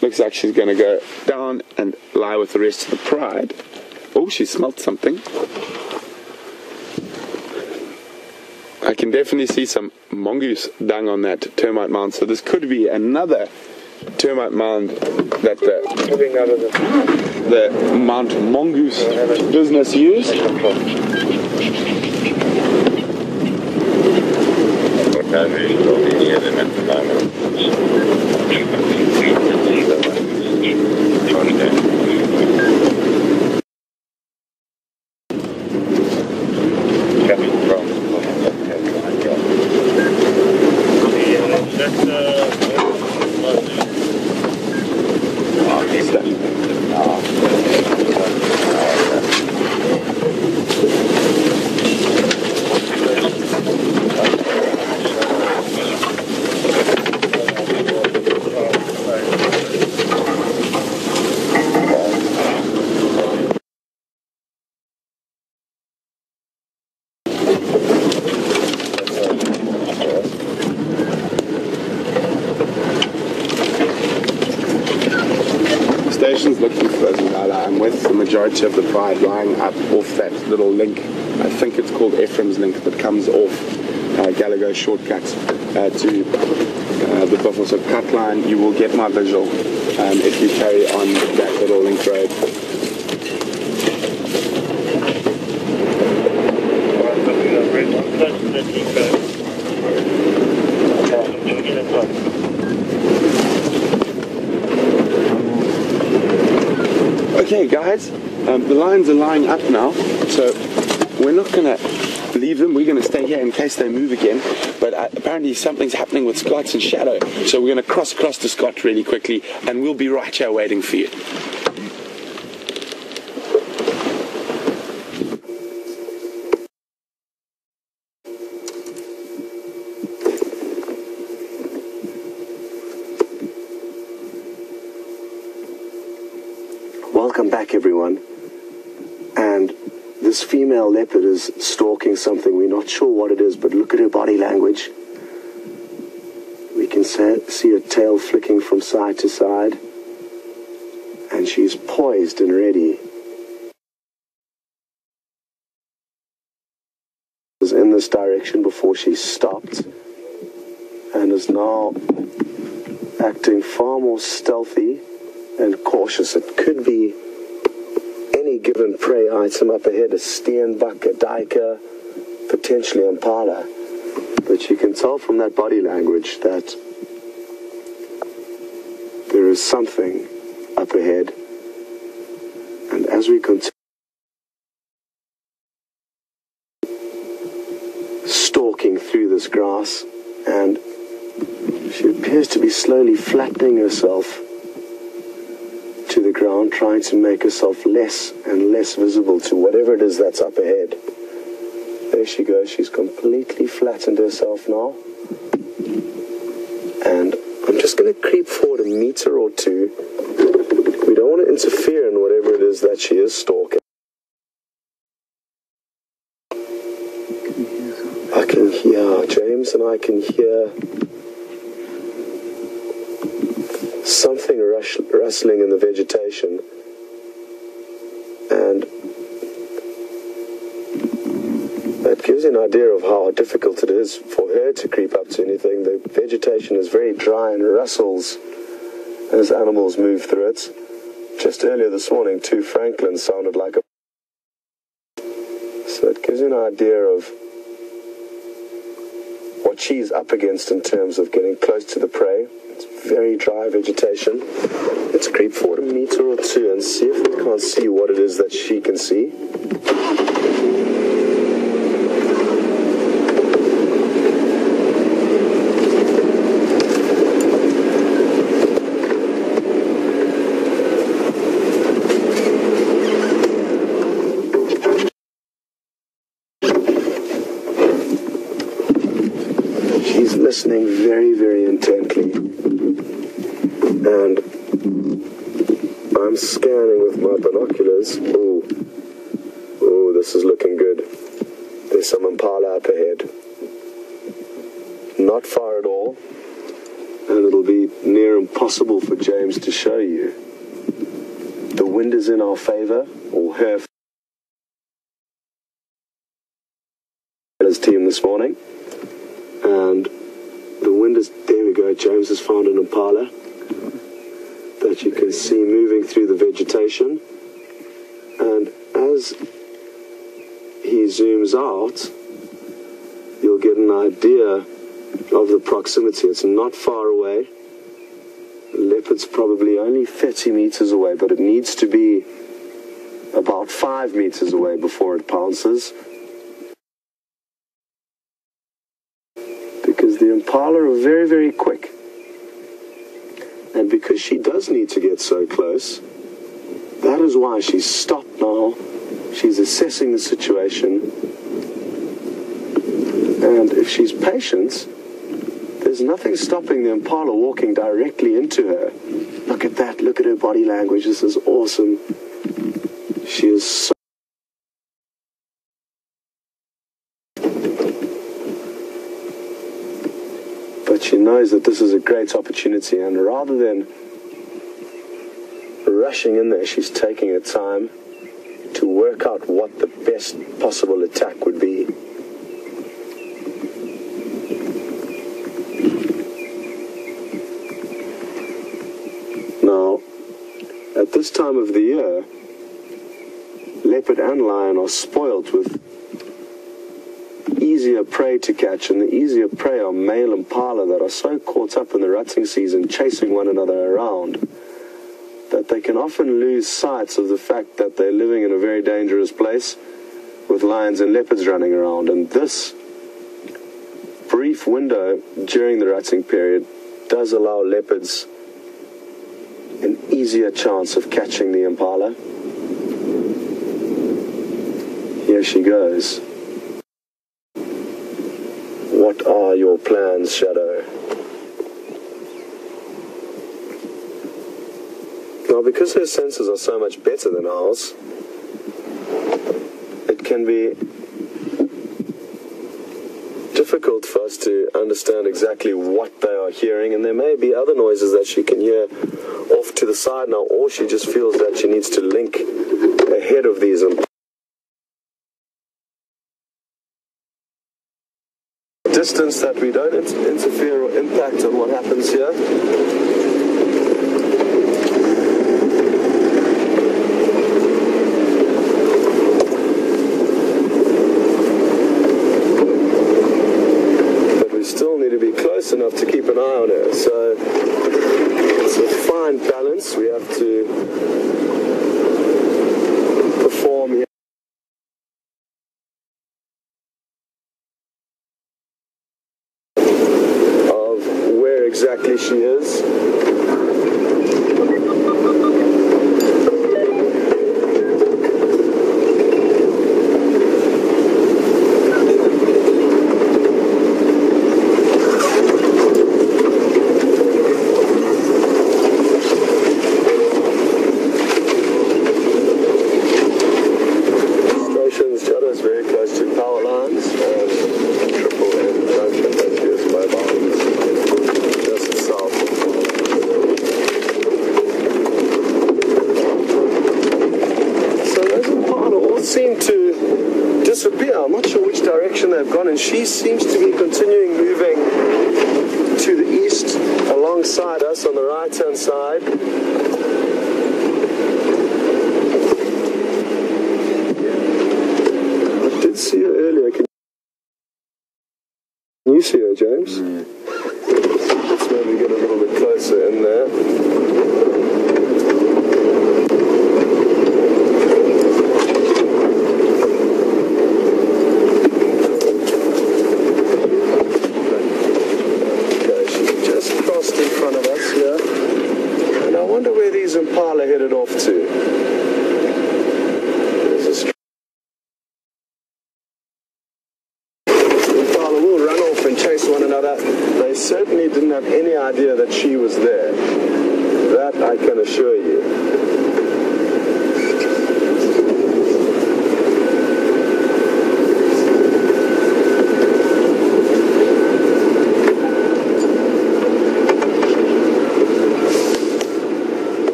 Looks like she's going to go down and lie with the rest of the pride. Oh, she smelt something. I can definitely see some mongoose dung on that termite mound, so this could be another termite mound that the Mount Mongoose business use. Station's looking frozen. I'm with the majority of the pride lying up off that little link. I think it's called Ephraim's link, that comes off Gallagher shortcut to the Buffalo. So cut line, you will get my visual if you carry on that little link road. Okay guys, the lions are lying up now, so we're not going to leave them. We're going to stay here in case they move again, but apparently something's happening with Scott's and Shadow, so we're going to cross across to Scott really quickly, and we'll be right here waiting for you. Welcome back, everyone. And this female leopard is stalking something. We're not sure what it is, but look at her body language. We can see her tail flicking from side to side, and she's poised and ready. Is in this direction before she stopped, and is now acting far more stealthy and cautious. It could be any given prey item up ahead, a steenbok, a duiker, potentially impala. But you can tell from that body language that there is something up ahead. And as we continue stalking through this grass, and she appears to be slowly flattening herself to the ground, trying to make herself less and less visible to whatever it is that's up ahead. There she goes. She's completely flattened herself now. And I'm just going to creep forward a meter or two. We don't want to interfere in whatever it is that she is stalking. I can hear James, and I can hear something rustling in the vegetation, and that gives you an idea of how difficult it is for her to creep up to anything. The vegetation is very dry and rustles as animals move through it. Just earlier this morning, 2 francolins sounded like a... So it gives you an idea of what she's up against in terms of getting close to the prey. It's very dry vegetation. Let's creep forward a meter or two and see if we can't see what it is that she can see. She's listening very, very intently. And I'm scanning with my binoculars. Ooh, this is looking good. There's some impala up ahead. Not far at all. And it'll be near impossible for James to show you. The wind is in our favor, or her team this morning. And the wind is, there we go, James has found an impala that you can see moving through the vegetation. And as he zooms out, you'll get an idea of the proximity. It's not far away. The leopard's probably only 30 meters away, but it needs to be about 5 meters away before it pounces. Because the impala are very, very quick. And because she does need to get so close, that is why she's stopped now. She's assessing the situation. And if she's patient, there's nothing stopping the impala walking directly into her. Look at that. Look at her body language. This is awesome. She is so... But she knows that this is a great opportunity, and rather than rushing in there, she's taking her time to work out what the best possible attack would be. Now, at this time of the year, leopard and lion are spoilt with easier prey to catch, and the easier prey are male impala that are so caught up in the rutting season chasing one another around that they can often lose sight of the fact that they're living in a very dangerous place with lions and leopards running around. And this brief window during the rutting period does allow leopards an easier chance of catching the impala. Here she goes. What are your plans, Shadow? Now, because her senses are so much better than ours, it can be difficult for us to understand exactly what they are hearing, and there may be other noises that she can hear off to the side now, or she just feels that she needs to link ahead of these distance that we don't interfere or impact on what happens here. But we still need to be close enough to keep an eye on her. So it's a fine balance we have to perform here. Exactly she is. Stations, Shadow is very close to power lines and triple N junction that is mobile. Seem to disappear. I'm not sure which direction they've gone, and she seems to be continuing moving to the east alongside us on the right hand side. I did see her earlier. Can you see her, James? Let's maybe get a little bit closer in there. face one another. They certainly didn't have any idea that she was there. That I can assure you.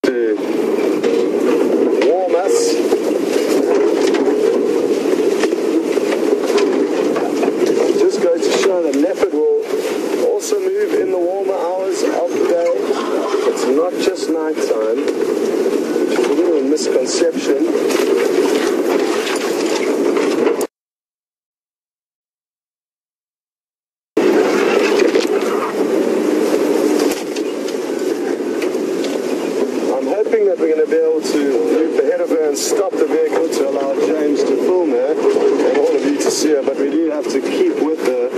To warm us. Just goes to show that leopard will also move in the warmer hours of the day. It's not just night time, which is a little misconception. That we're going to be able to move ahead of her and stop the vehicle to allow James to film her and all of you to see her, but we do have to keep with her,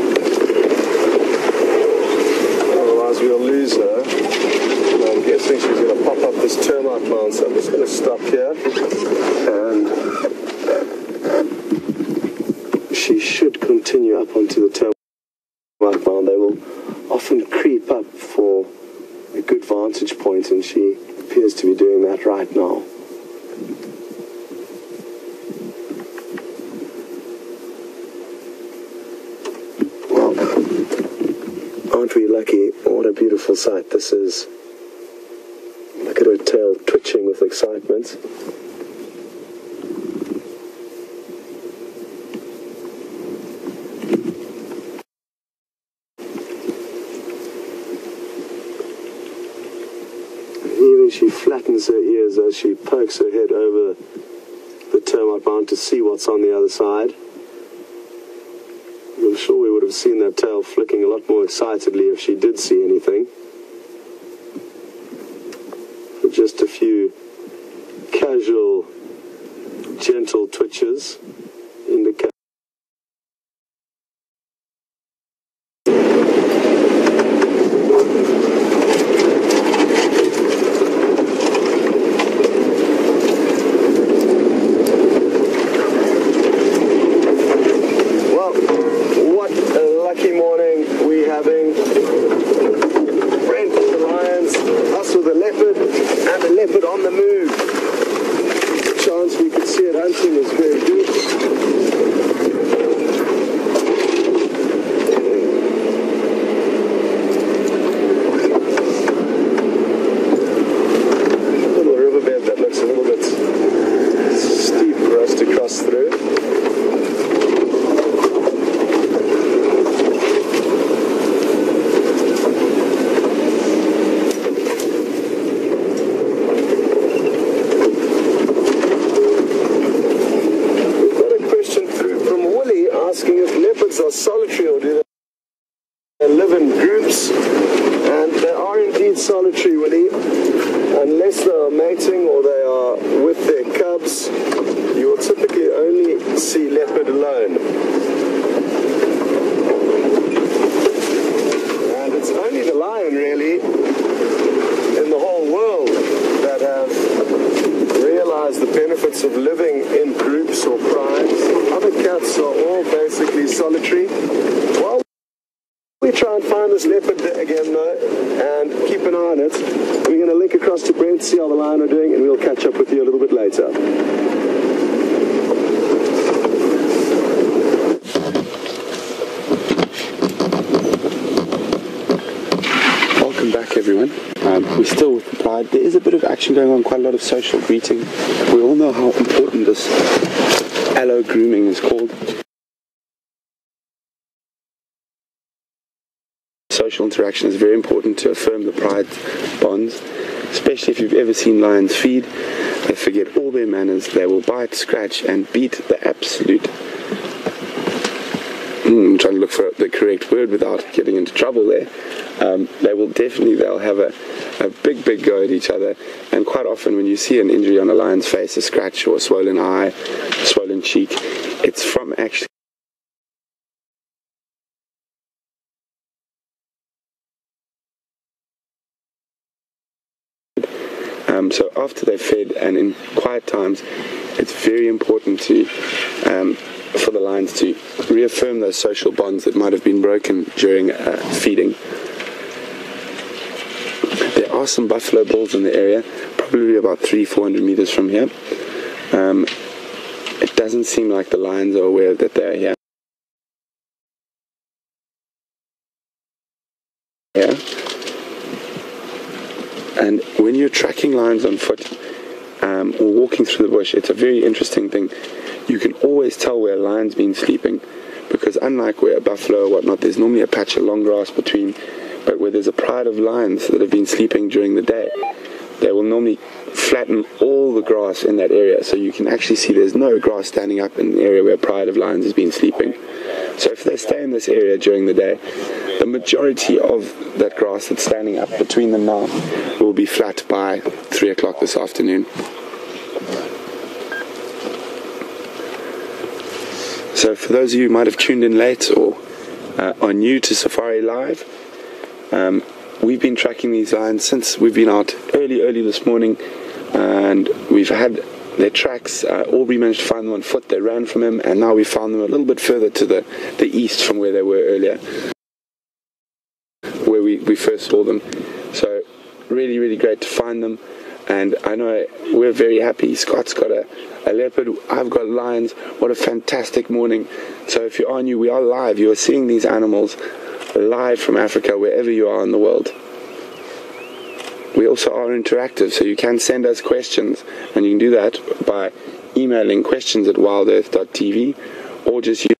otherwise we'll lose her. And I'm guessing she's going to pop up this termite mound, so I'm just going to stop here, and she should continue up onto the termite mound. They will often creep up for a good vantage point, and she appears to be doing that right now. Well, aren't we lucky? What a beautiful sight this is. Look at her tail twitching with excitement. She flattens her ears as she pokes her head over the termite mound to see what's on the other side. I'm sure we would have seen that tail flicking a lot more excitedly if she did see anything. But just a few casual, gentle twitches indicate. On the move. The chance we could see it hunting is very good. A little riverbed that looks a little bit steep for us to cross through. Asking if leopards are solitary or do they live in groups, and they are indeed solitary, Willie. Unless they are mating or they are with their cubs, you will typically only see leopard alone. And it's only the lion really in the whole world that have realized the benefits of living in groups or prides. Other cats are all basically solitary. Well, we try and find this leopard again though, and keep an eye on it. We're going to link across to Brent, see how the lion are doing, and we'll catch up with you a little bit later. Welcome back, everyone. We're still with the pride. There is a bit of action going on, quite a lot of social greeting. We all know how important this allo grooming is called. Social interaction is very important to affirm the pride bonds, especially if you've ever seen lions feed. They forget all their manners. They will bite, scratch, and beat the absolute. I'm trying to look for the correct word without getting into trouble there. They'll have a big go at each other, and quite often when you see an injury on a lion's face, a scratch or a swollen eye, a swollen cheek, it's from actually So after they've fed and in quiet times, it's very important to for the lions to reaffirm those social bonds that might have been broken during feeding. There are some buffalo bulls in the area, probably about 300-400 meters from here. It doesn't seem like the lions are aware that they're here. And when you're tracking lions on foot or walking through the bush, it's a very interesting thing. You can always tell where a lion's been sleeping, because unlike where a buffalo or whatnot, there's normally a patch of long grass between, but where there's a pride of lions that have been sleeping during the day, they will normally flatten all the grass in that area, so you can actually see there's no grass standing up in the area where a pride of lions has been sleeping. So if they stay in this area during the day, the majority of that grass that's standing up between them now will be flat by 3 o'clock this afternoon. So for those of you who might have tuned in late or are new to Safari Live, we've been tracking these lions since we've been out early this morning, and we've had their tracks. Aubrey managed to find them on foot. They ran from him, and now we found them a little bit further to the east from where they were earlier, where we first saw them. So really, really great to find them, and I know we're very happy. Scott's got a leopard, I've got lions. What a fantastic morning. So if you are new, we are live. You are seeing these animals live from Africa, wherever you are in the world. We also are interactive, so you can send us questions, and you can do that by emailing questions@wildearth.tv, or just use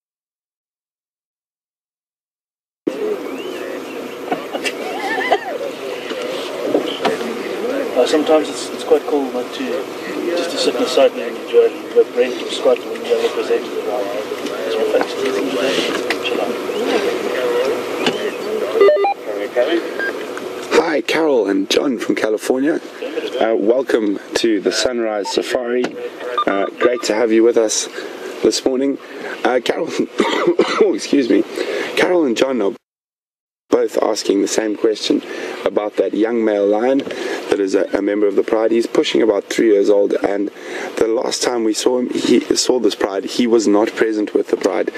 sometimes it's quite cool not to just to sit beside me and enjoy it. You've got Brent or Scott when you represent the right. It's my favorite thing today. Chill out. Hi, Carol and John from California. Welcome to the Sunrise Safari. Great to have you with us this morning. Carol, oh, excuse me. Carol and John are both asking the same question about that young male lion that is a member of the pride. He's pushing about 3 years old, and the last time we saw him, this pride, he was not present with the pride,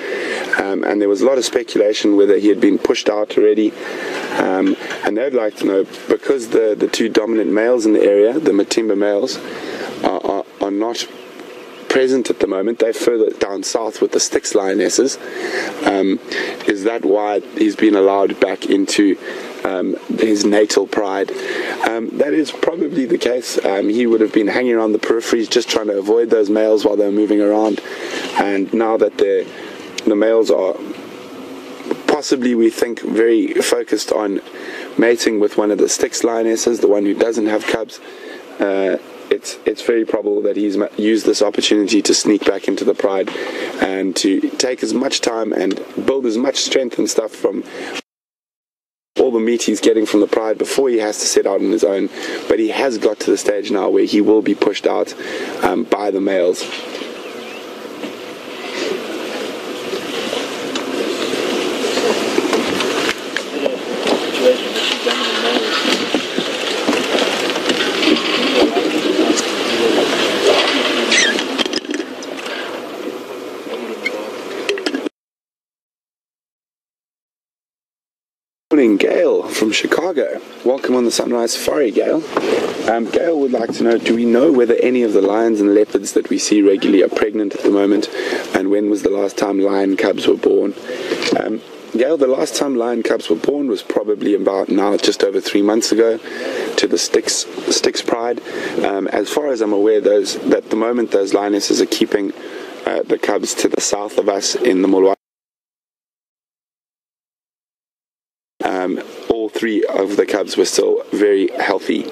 and there was a lot of speculation whether he had been pushed out already, and they'd like to know, because the two dominant males in the area, the Matimba males, are not present at the moment. They're further down south with the Styx lionesses. Is that why he's been allowed back into his natal pride? That is probably the case. He would have been hanging around the peripheries just trying to avoid those males while they're moving around, and now that the males are possibly, we think, very focused on mating with one of the Styx lionesses, the one who doesn't have cubs, it's very probable that he's used this opportunity to sneak back into the pride and to take as much time and build as much strength and stuff from all the meat he's getting from the pride before he has to set out on his own. But he has got to the stage now where he will be pushed out by the males. Morning, Gail from Chicago. Welcome on the Sunrise Safari, Gail. Gail would like to know, do we know whether any of the lions and leopards that we see regularly are pregnant at the moment, and when was the last time lion cubs were born? Gail, the last time lion cubs were born was probably about now just over 3 months ago to the Styx pride. As far as I'm aware, at the moment those lionesses are keeping the cubs to the south of us in the Molwa. All 3 of the cubs were still very healthy.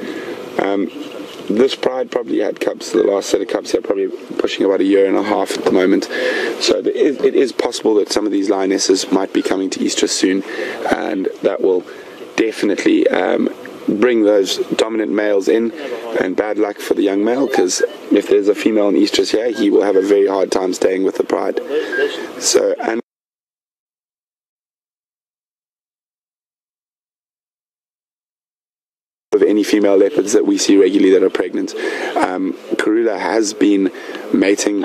This pride probably had cubs, the last set of cubs here probably pushing about 1.5 years at the moment. So it is possible that some of these lionesses might be coming to estrus soon, and that will definitely bring those dominant males in, and bad luck for the young male, because if there's a female in estrus here, he will have a very hard time staying with the pride. So, and of any female leopards that we see regularly that are pregnant. Karula has been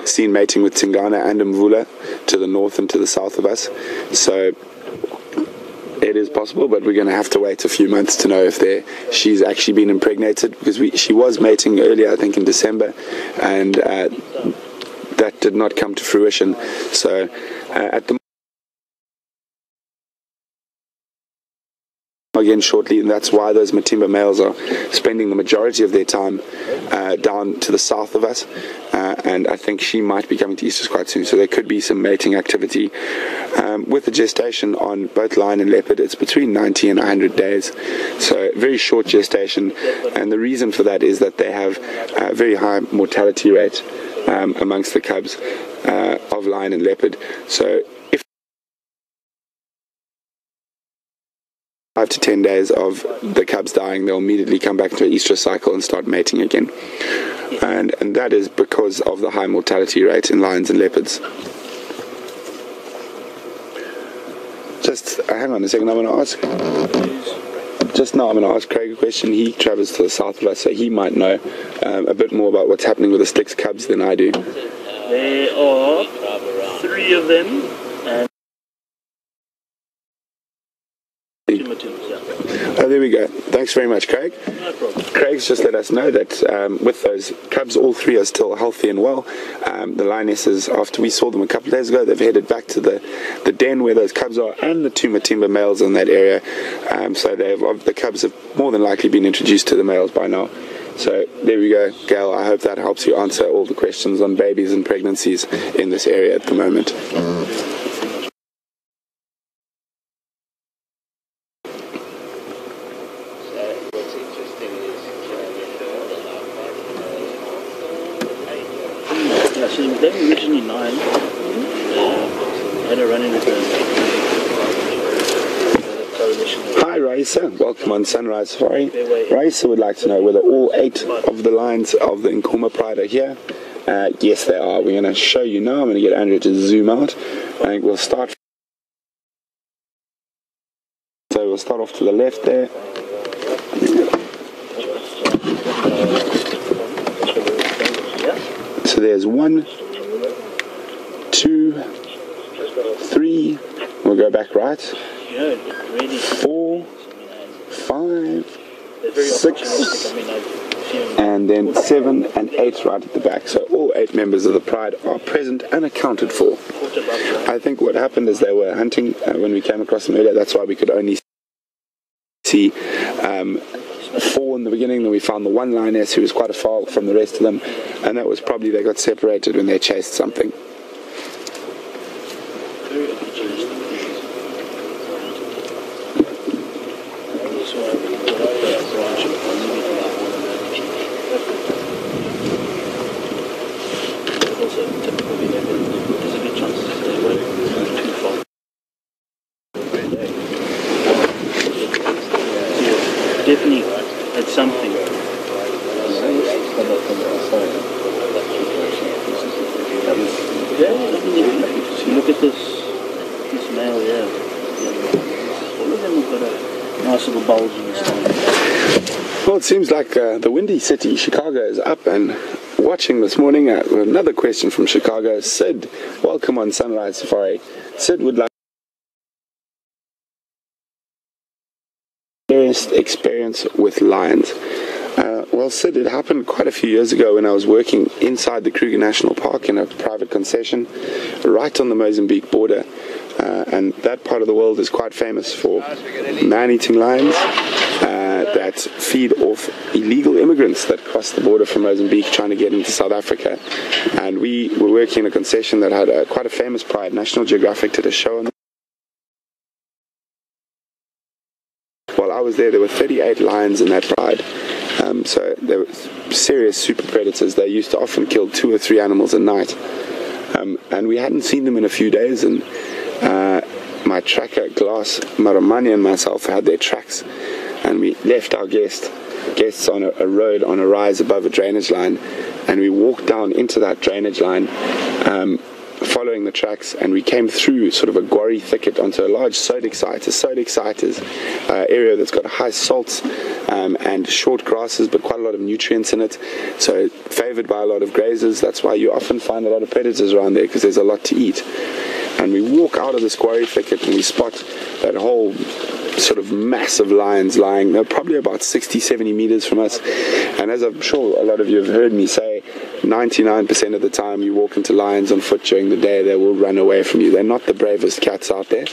seen mating with Tingana and Mvula to the north and to the south of us. So it is possible, but we're going to have to wait a few months to know if she's actually been impregnated, because she was mating earlier, I think in December, and that did not come to fruition. So at the again shortly, and that's why those Matimba males are spending the majority of their time down to the south of us, and I think she might be coming to Easters quite soon, so there could be some mating activity. With the gestation on both lion and leopard, it's between 90 and 100 days, so very short gestation, and the reason for that is that they have a very high mortality rate amongst the cubs of lion and leopard. So 5 to 10 days of the cubs dying, they'll immediately come back to an estrus cycle and start mating again. And that is because of the high mortality rate in lions and leopards. Just hang on a second, I'm going to ask. Just now I'm going to ask Craig a question. He travels to the south of us, so he might know a bit more about what's happening with the Sticks cubs than I do. There are 3 of them. And oh, there we go. Thanks very much, Craig. No problem. Craig's just let us know that with those cubs, all 3 are still healthy and well. The lionesses, after we saw them a couple of days ago, they've headed back to the den where those cubs are, and the 2 Matimba males in that area. So the cubs have more than likely been introduced to the males by now. So there we go, Gail. I hope that helps you answer all the questions on babies and pregnancies in this area at the moment. So they were originally 9. Had a run in with the coalition. Hi Raisa, welcome on Sunrise Safari. Raisa would like to know whether all 8 of the lions of the Nkuhuma Pride are here. Yes, they are. We're going to show you now. I'm going to get Andrew to zoom out. I think we'll start. So we'll start off to the left there. So there's 1, 2, 3. We'll go back right. 4, 5, 6, and then 7 and 8 right at the back. So all 8 members of the Pride are present and accounted for. I think what happened is they were hunting when we came across them earlier. That's why we could only see 4 in the beginning. Then we found the 1 lioness who was quite a far from the rest of them, and that was probably they got separated when they chased something. Definitely had something. Yeah, if you look at this male, yeah. All of them have got a nice little bulge in the stomach. Well, it seems like the Windy City, Chicago, is up and watching this morning. Another question from Chicago. Sid, welcome on Sunrise Safari. Sid would like experience with lions. Well, Sid, it happened quite a few years ago when I was working inside the Kruger National Park in a private concession right on the Mozambique border, and that part of the world is quite famous for man-eating lions that feed off illegal immigrants that cross the border from Mozambique trying to get into South Africa. And we were working in a concession that had quite a famous pride. National Geographic did a show on. While I was there were 38 lions in that pride. So they were serious super predators. They used to often kill 2 or 3 animals a night. And we hadn't seen them in a few days, and my tracker, Glass, Maramani and myself had their tracks, and we left our guests on a road on a rise above a drainage line, and we walked down into that drainage line following the tracks, and we came through sort of a quarry thicket onto a large sodic site. A sodic site is an area that's got high salts and short grasses, but quite a lot of nutrients in it. So favored by a lot of grazers. That's why you often find a lot of predators around there, because there's a lot to eat. And we walk out of this quarry thicket and we spot that whole sort of mass of lions lying. They're probably about 60-70 meters from us. And as I'm sure a lot of you have heard me say, 99% of the time you walk into lions on foot during the day, they will run away from you. They're not the bravest cats out there.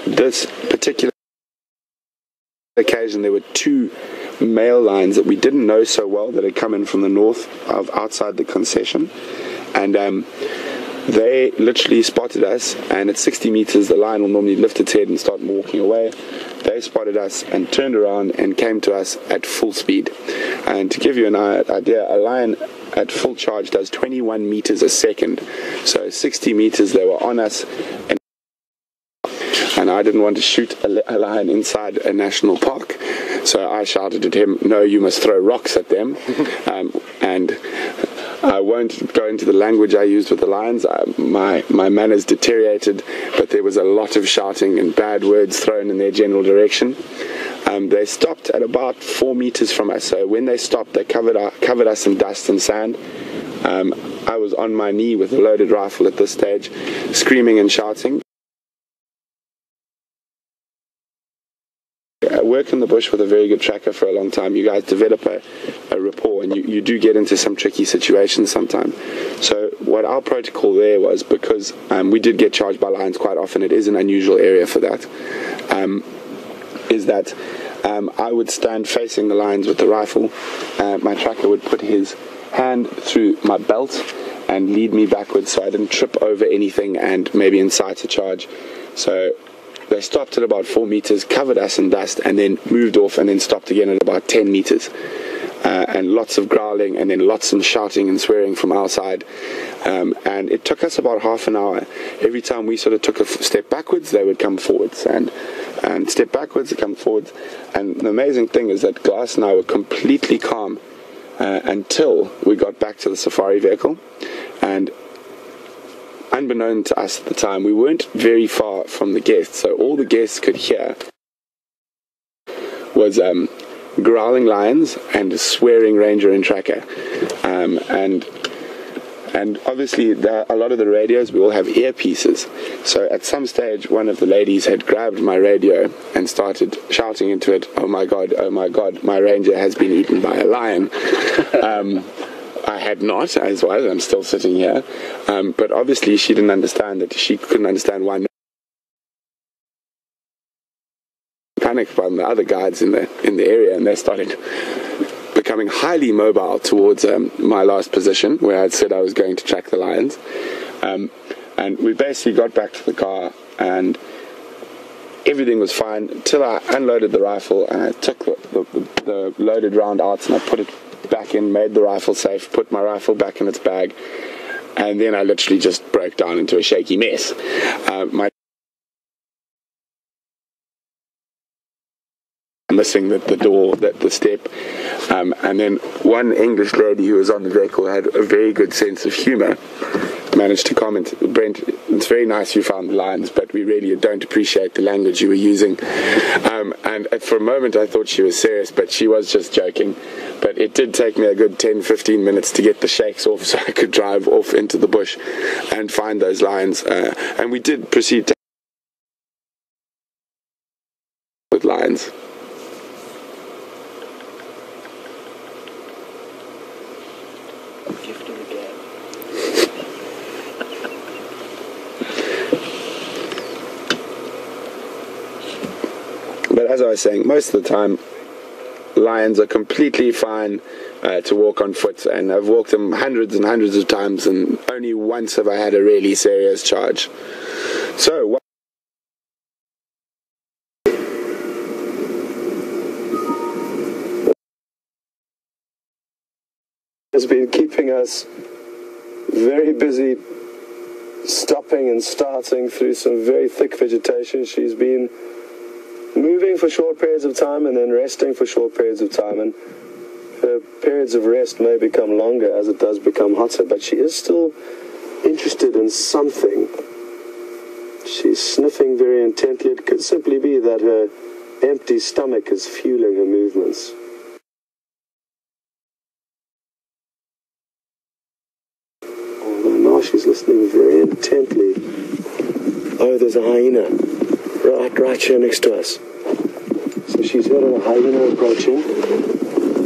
This particular occasion, there were 2 male lions that we didn't know so well that had come in from the north of outside the concession, and they literally spotted us, and at 60 meters the lion will normally lift its head and start walking away. They spotted us and turned around and came to us at full speed. And to give you an idea, a lion at full charge does 21 meters a second. So 60 meters they were on us, and I didn't want to shoot a lion inside a national park, so I shouted at him, "No, you must throw rocks at them." And I won't go into the language I used with the lions. My manners deteriorated, but there was a lot of shouting and bad words thrown in their general direction. They stopped at about 4 meters from us, so when they stopped, they covered us in dust and sand. I was on my knee with a loaded rifle at this stage, screaming and shouting. I work in the bush with a very good tracker for a long time. You guys develop a rapport, and you do get into some tricky situations sometimes. So what our protocol there was, because we did get charged by lions quite often, it is an unusual area for that, is that I would stand facing the lions with the rifle. My tracker would put his hand through my belt and lead me backwards so I didn't trip over anything and maybe incite a charge. So they stopped at about 4 meters, covered us in dust, and then moved off, and then stopped again at about 10 meters. And lots of growling, and then lots of shouting and swearing from our side. And it took us about half an hour. Every time we sort of took a step backwards, they would come forwards, and step backwards, they come forwards. And the amazing thing is that Glass and I were completely calm until we got back to the safari vehicle. And unbeknown to us at the time, we weren't very far from the guests, so all the guests could hear was growling lions and a swearing ranger and tracker. And obviously a lot of the radios, we all have earpieces, so at some stage one of the ladies had grabbed my radio and started shouting into it, oh my god, my ranger has been eaten by a lion." I had not, as well, I'm still sitting here, but obviously she didn't understand that. She couldn't understand why. Panicked by the other guides in the area, and they started becoming highly mobile towards my last position, where I'd said I was going to track the lions. And we basically got back to the car, and everything was fine until I unloaded the rifle and I took the loaded round out and I put it back in, made the rifle safe, put my rifle back in its bag, and then I literally just broke down into a shaky mess. Missing the door, the step, and then one English lady who was on the vehicle had a very good sense of humour, managed to comment, "Brent, it's very nice you found the lions, but we really don't appreciate the language you were using." And for a moment I thought she was serious, but she was just joking. But it did take me a good 10-15 minutes to get the shakes off so I could drive off into the bush and find those lions, and we did proceed to with lions. Gift of the gab. But as I was saying, most of the time lions are completely fine to walk on foot, and I've walked them hundreds and hundreds of times, and only once have I had a really serious charge. So has been keeping us very busy, stopping and starting through some very thick vegetation. She's been moving for short periods of time and then resting for short periods of time, and her periods of rest may become longer as it does become hotter, but she is still interested in something. She's sniffing very intently. It could simply be that her empty stomach is fueling her movements. Although now she's listening very intently. Oh, there's a hyena right here next to us. So she's heard of a hyena approaching.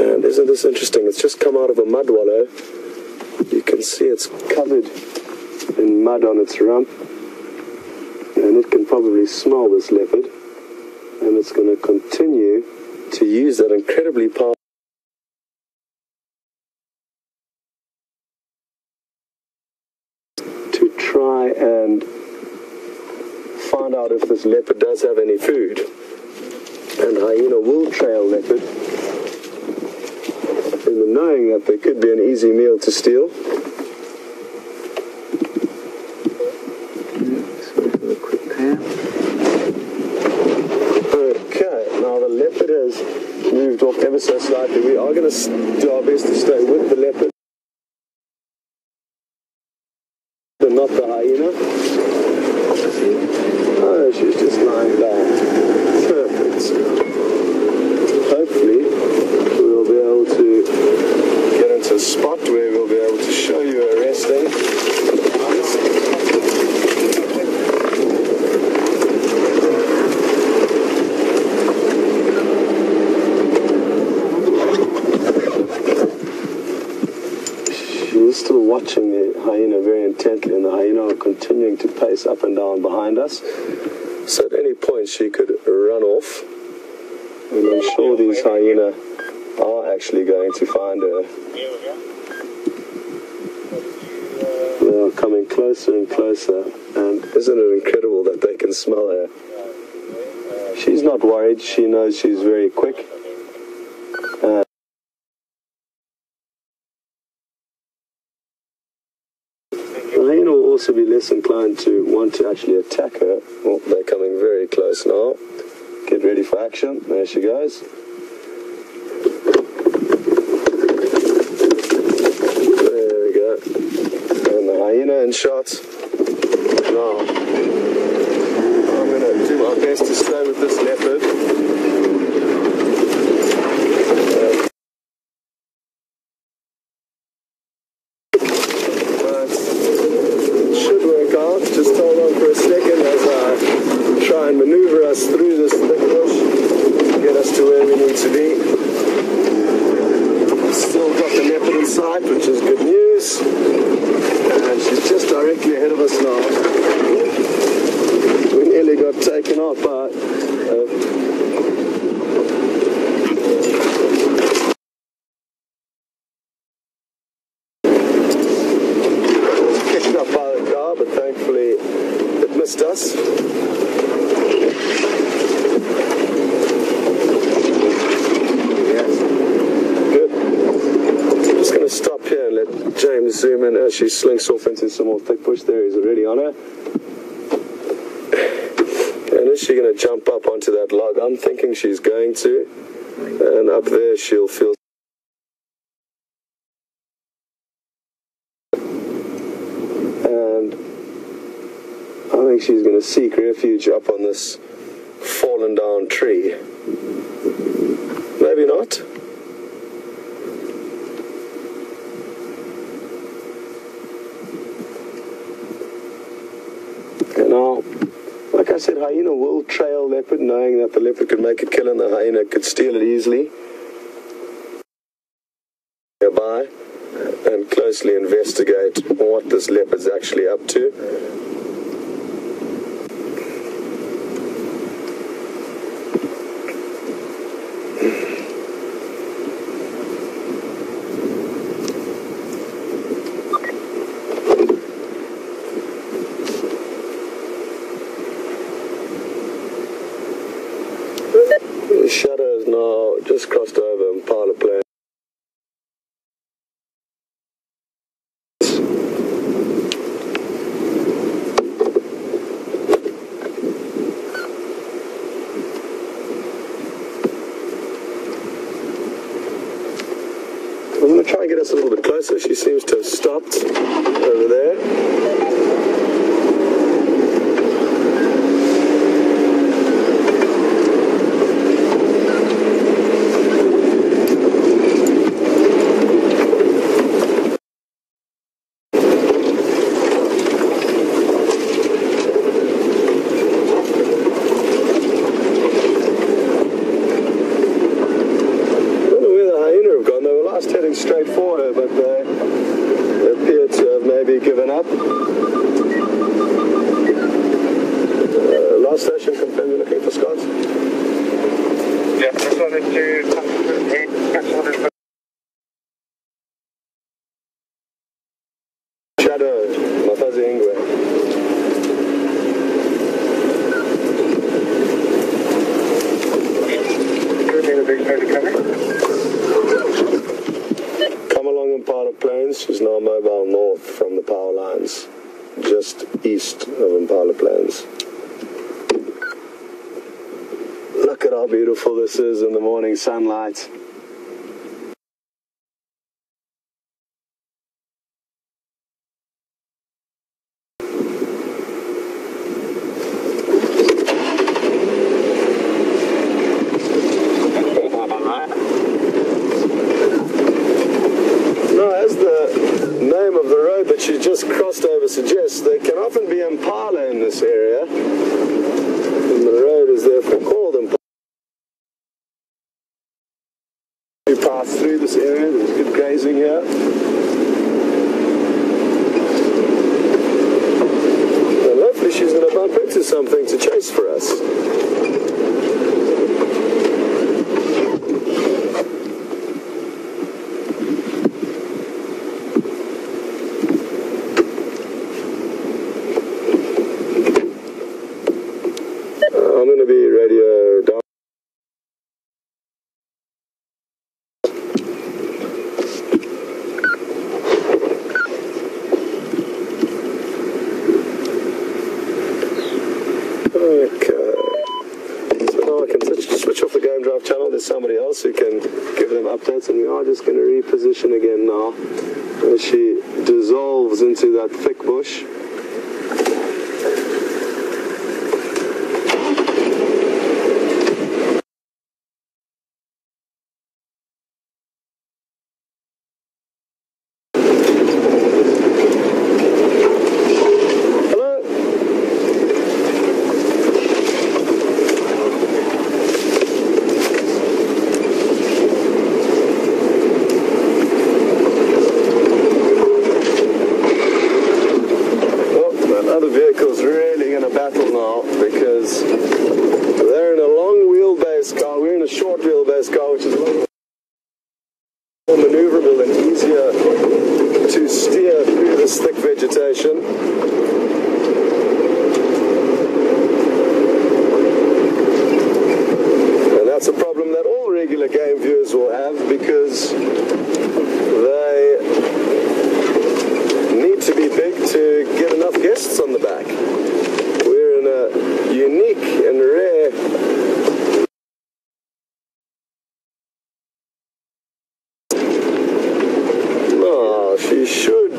And isn't this interesting? It's just come out of a mud wallow. You can see it's covered in mud on its rump. And it can probably smell this leopard. And it's going to continue to use that incredibly powerful to try and find out if this leopard does have any food. And hyena will trail leopard in the knowing that there could be an easy meal to steal. Okay, now the leopard has moved off ever so slightly. We are going to do our best to stay with the leopard and not the hyena. Oh, she's just lying down. Perfect. Hopefully we'll be able to get into a spot where we'll be able to show you her resting. She's still watching the hyena very intently, and the hyena are continuing to pace up and down behind us. So at any point she could run off, and I'm sure these hyena are actually going to find her. They are coming closer and closer, and isn't it incredible that they can smell her? She's not worried. She knows she's very quick. The hyena will also be less inclined to want to actually attack her. Well, they're coming very close now. Get ready for action. There she goes. There we go. And the hyena in shot. Now, I'm going to do my best to stay with this leopard. Just hold on for a second as I try and maneuver us through this thick bush, get us to where we need to be. Still got the leopard in sight, which is good news. And she's just directly ahead of us now. We nearly got taken out by but thankfully it missed us. Yes. Good. I'm just going to stop here and let James zoom in as she slinks off into some more thick bush. There, he's already on her. And is she going to jump up onto that log? I'm thinking she's going to. And up there she'll feel I think she's going to seek refuge up on this fallen down tree. Maybe not. And now, like I said, hyena will trail leopard, knowing that the leopard could make a kill and the hyena could steal it easily. Nearby and closely investigate what this leopard's actually up to. The shadow is now just crossed over Impala Plain. I'm going to try and get us a little bit closer. She seems to have stopped over there. station, confirm you're looking for Scott. Yeah, just wanted to Shadow, Mafazi Ingwe. Come along Impala Plains. She's now mobile north from the power lines, just east of Impala Plains. Look at how beautiful this is in the morning sunlight. Now, as the name of the road that she just crossed over suggests, there can often be impala in this area, and the road is therefore called Impala. We pass through this area, there's good grazing here. And hopefully she's going to bump into something to chase for us. I'm going to be radio down. Okay. So now I can switch off the game drive channel. There's somebody else who can give them updates, and we are just going to reposition again now as she dissolves into that thick bush. Other vehicle's really going to battle now because they're in a long wheelbase car. We're in a short wheelbase car, which is a lot more maneuverable and easier to steer through this thick vegetation. And that's a problem that all regular game viewers will have because they need to be big to get enough guests on the back. We're in a unique and rare she should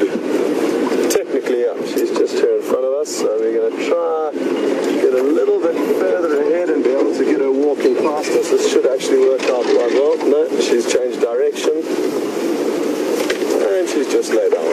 technically up. She's just here in front of us, so we're going to try get a little bit further ahead and be able to get her walking past us. This should actually work out quite well. No, she's changed direction and she's just laid down.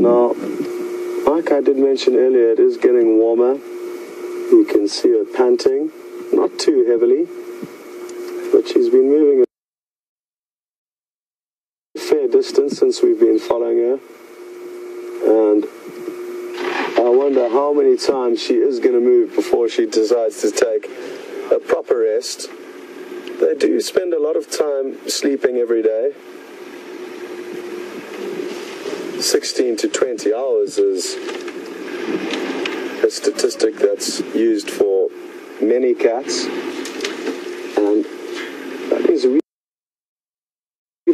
Now, like I did mention earlier, it is getting warmer. You can see her panting, not too heavily, but she's been moving a fair distance since we've been following her. And I wonder how many times she is going to move before she decides to take a proper rest. They do spend a lot of time sleeping every day. 16 to 20 hours is a statistic that's used for many cats, and that means we've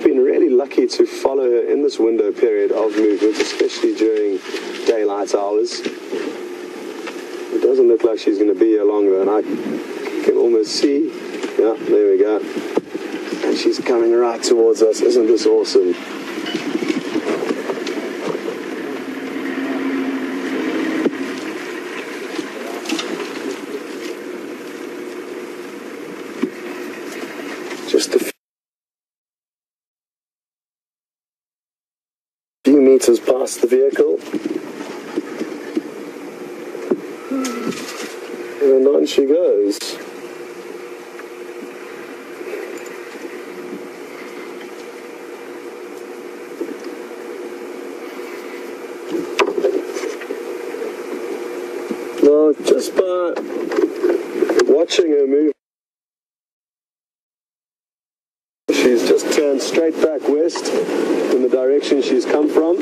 been really lucky to follow her in this window period of movement, especially during daylight hours. It doesn't look like she's going to be here longer, and I can almost see, yeah, there we go, and she's coming right towards us. Isn't this awesome? just a few meters past the vehicle. And on she goes. Now, just by watching her move, she's just turned straight back west in the direction she's come from.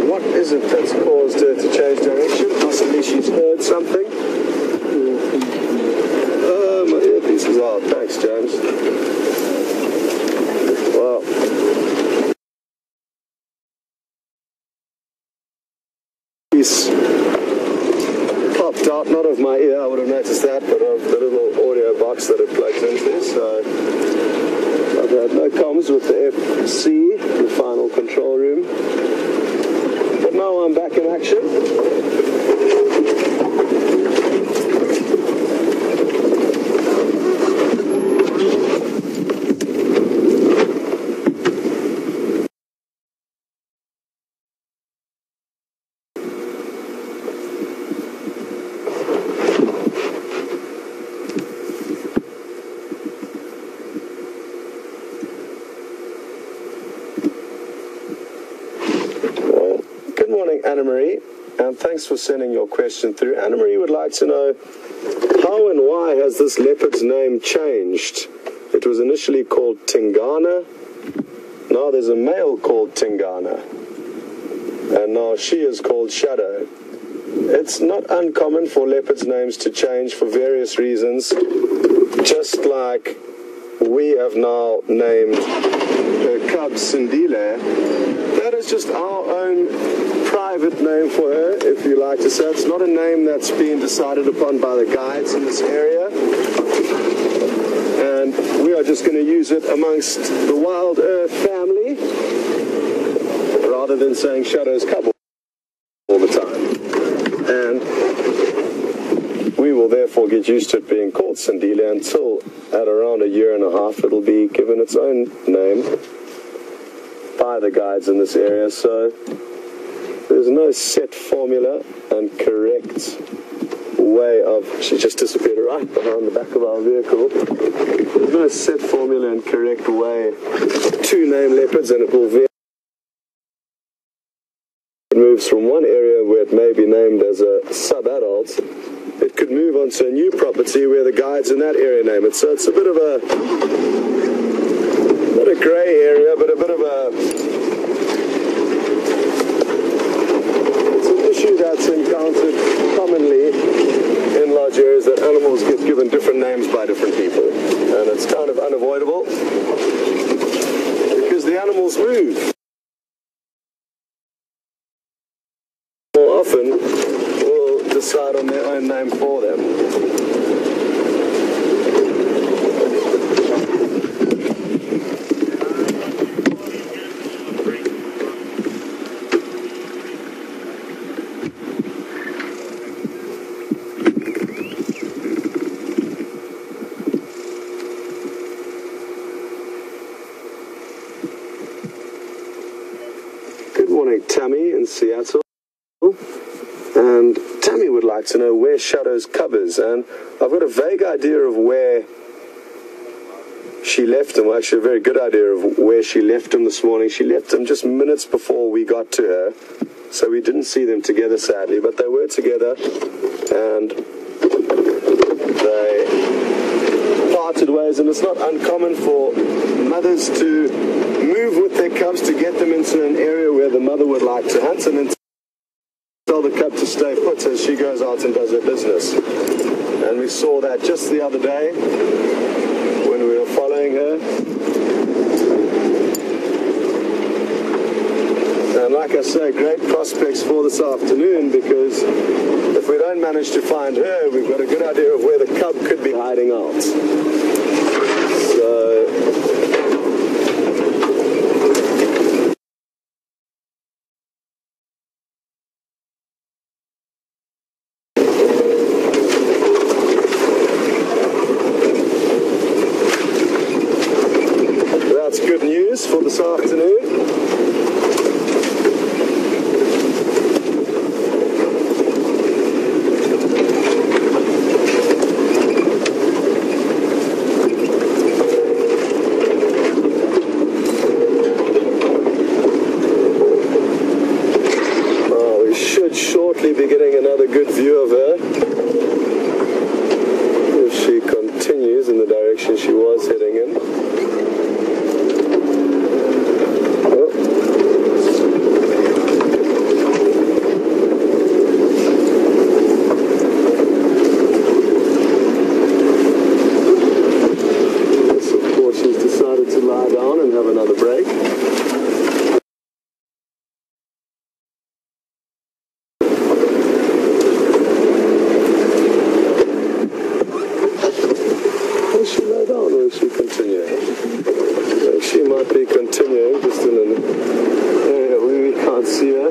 What is it that's caused her to change direction? Possibly she's heard something. Oh, my earpiece is out. Thanks, James. Wow. Piece popped out, not of my ear, I would have noticed that, but of the little audio box that it plugs into. So I've had no comms with the FC, the final control room. But now I'm back in action. Anna-Marie, and thanks for sending your question through. Anna-Marie would like to know, how and why has this leopard's name changed? It was initially called Tingana, now there's a male called Tingana, and now she is called Shadow. It's not uncommon for leopards' names to change for various reasons, just like we have now named her cub Sindile. That is just our own private name for her, if you like to say. It's not a name that's been decided upon by the guides in this area. And we are just going to use it amongst the WildEarth family, rather than saying Shadow's cub all the time. And we will therefore get used to it being called Sindile until at around 1.5 years it'll be given its own name by the guides in this area. So there's no set formula and correct way of... She just disappeared right behind the back of our vehicle. There's no set formula and correct way to name leopards, and it will vary. It moves from one area where it may be named as a sub-adult. It could move onto a new property where the guides in that area name it. So it's a bit of a... not a grey area, but a bit of a... issue that's encountered commonly in large areas, that animals get given different names by different people, and it's kind of unavoidable because the animals move. More often will decide on their own name for them. Tammy in Seattle, and Tammy would like to know where Shadow's cub is, and I've got a vague idea of where she left him. Well, actually a very good idea of where she left him this morning. She left him just minutes before we got to her, so we didn't see them together, sadly, but they were together, and they parted ways. And it's not uncommon for mothers to move with their cubs to get them into an area where the mother would like to hunt, and then tell the cub to stay put as she goes out and does her business. And we saw that just the other day when we were following her. And like I say, great prospects for this afternoon, because if we don't manage to find her, we've got a good idea of where the cub could be hiding out. So that's good news for this afternoon. Shortly be getting another good view of her if she continues in the direction she was heading in. Yes, of course, she's decided to lie down and have another break. She might be continuing just in an area where we can't see her.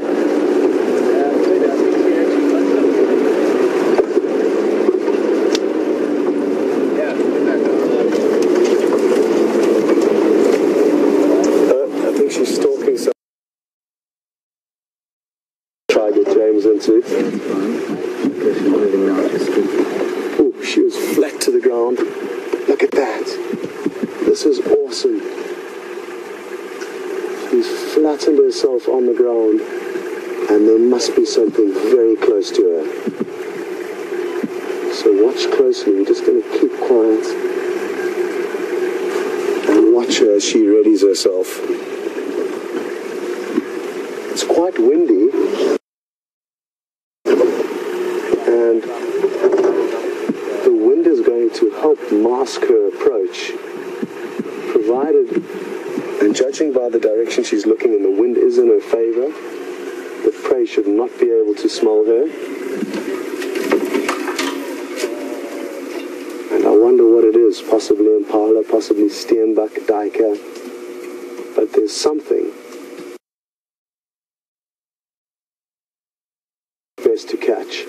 I think she's stalking some. Try to get James into. Oh, she was flat to the ground. Look at that. This is awesome. She's flattened herself on the ground, and there must be something very close to her. So watch closely. We're just going to keep quiet and watch her as she readies herself. It's quite windy, and the wind is going to help mask her approach, provided, and judging by the direction she's looking in, the wind is in her favor. The prey should not be able to smell her. And I wonder what it is, possibly impala, possibly steenbuck, duiker, but there's something best to catch.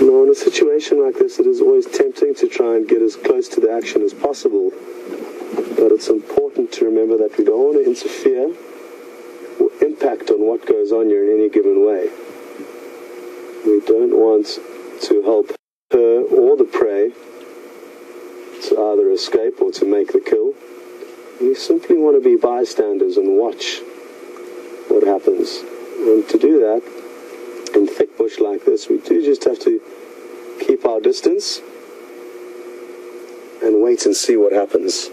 Now, in a situation like this, it is always tempting to try and get as close to the action as possible. But it's important to remember that we don't want to interfere or impact on what goes on here in any given way. We don't want to help her or the prey to either escape or to make the kill. We simply want to be bystanders and watch what happens. And to do that, in thick bush like this, we do just have to keep our distance and wait and see what happens.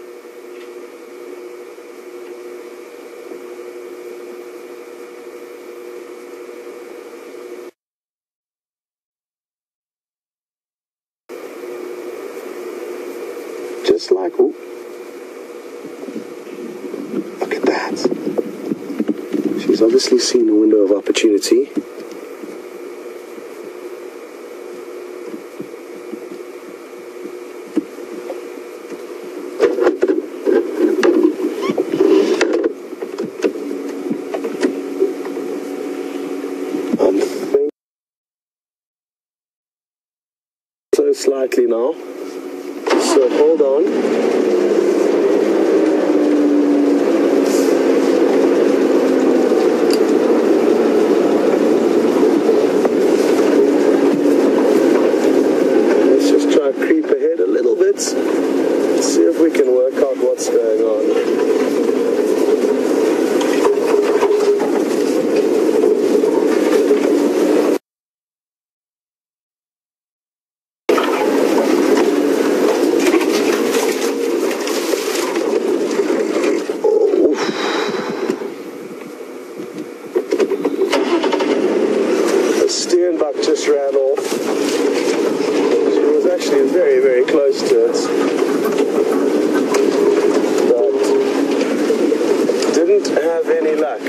Just like, ooh, look at that. She's obviously seen a window of opportunity. So slightly now. So hold on. Let's just try to creep ahead a little bit. See if we can work out what's going on. Just ran off. She was actually very, very close to it, but didn't have any luck.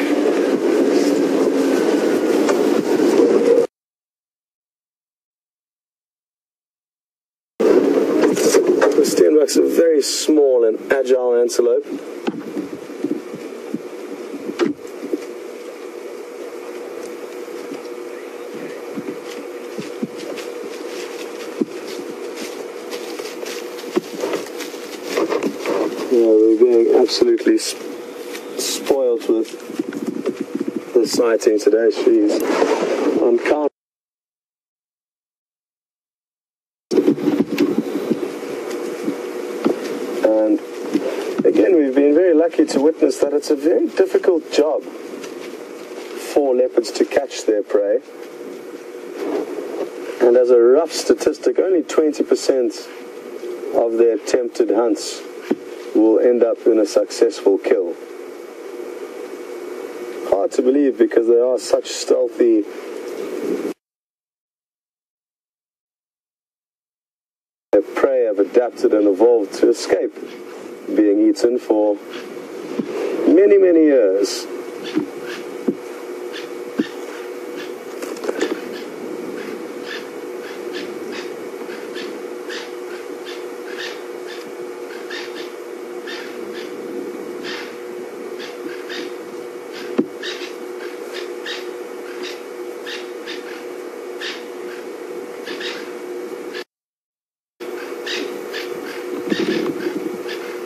The steenbuck's a very small and agile antelope. absolutely spoiled with the sighting today. She's on count. And again, we've been very lucky to witness that it's a very difficult job for leopards to catch their prey. And as a rough statistic, only 20% of their attempted hunts will end up in a successful kill. Hard to believe because they are such stealthy their prey have adapted and evolved to escape being eaten for many, many years.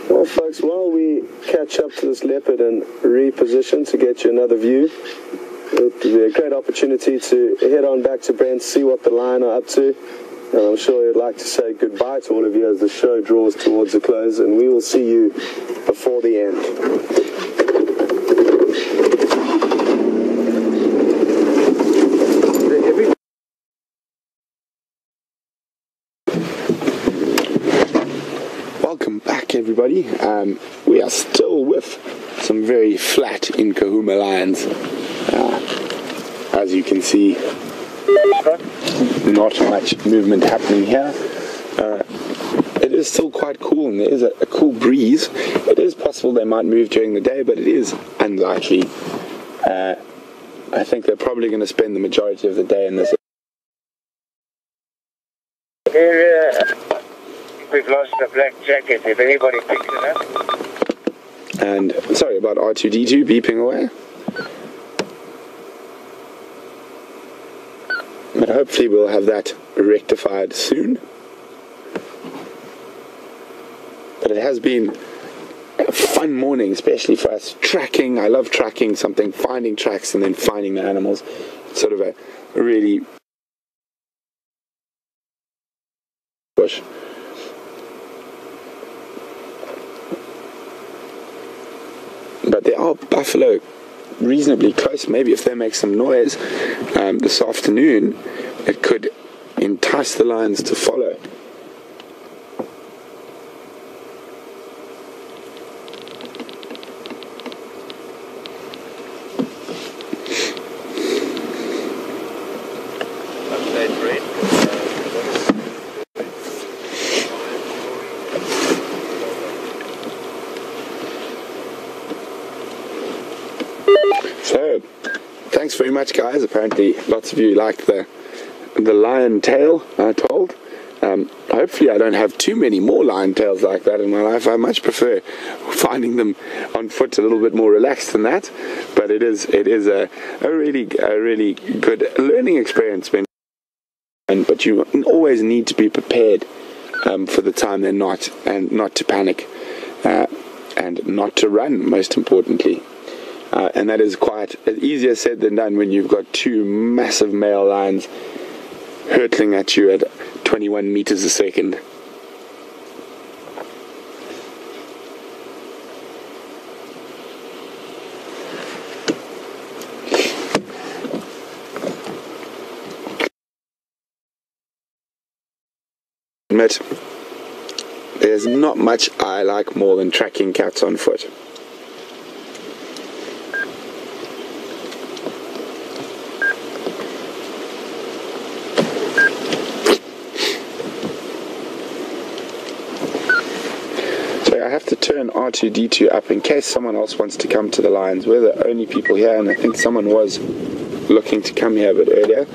Well, folks, while we catch up to this leopard and reposition to get you another view, it would be a great opportunity to head on back to Brent, see what the lion are up to, and I'm sure you'd like to say goodbye to all of you as the show draws towards a close, and we will see you before the end. Welcome back, everybody. We are still with some very flat Nkuhuma lions. As you can see, not much movement happening here. It is still quite cool, and there is a cool breeze. It is possible they might move during the day, but it is unlikely. I think they're probably going to spend the majority of the day in this area. We've lost the black jacket, if anybody picks it up. And sorry about R2D2 beeping away. But hopefully we'll have that rectified soon. But it has been a fun morning, especially for us tracking. I love tracking something, finding tracks and then finding the animals. It's sort of a really bush. But there are buffalo reasonably close. Maybe if they make some noise this afternoon, it could entice the lions to follow. So, thanks very much, guys. Apparently lots of you like the lion tail, I told. Hopefully I don't have too many more lion tails like that in my life. I much prefer finding them on foot a little bit more relaxed than that. But it is a really good learning experience. But you always need to be prepared for the time they're not, and not to panic, and not to run, most importantly. And that is quite easier said than done when you've got two massive male lions hurtling at you at 21 meters a second. Admit, there's not much I like more than tracking cats on foot. I have to turn R2D2 up in case someone else wants to come to the lions. We're the only people here, and I think someone was looking to come here a bit earlier.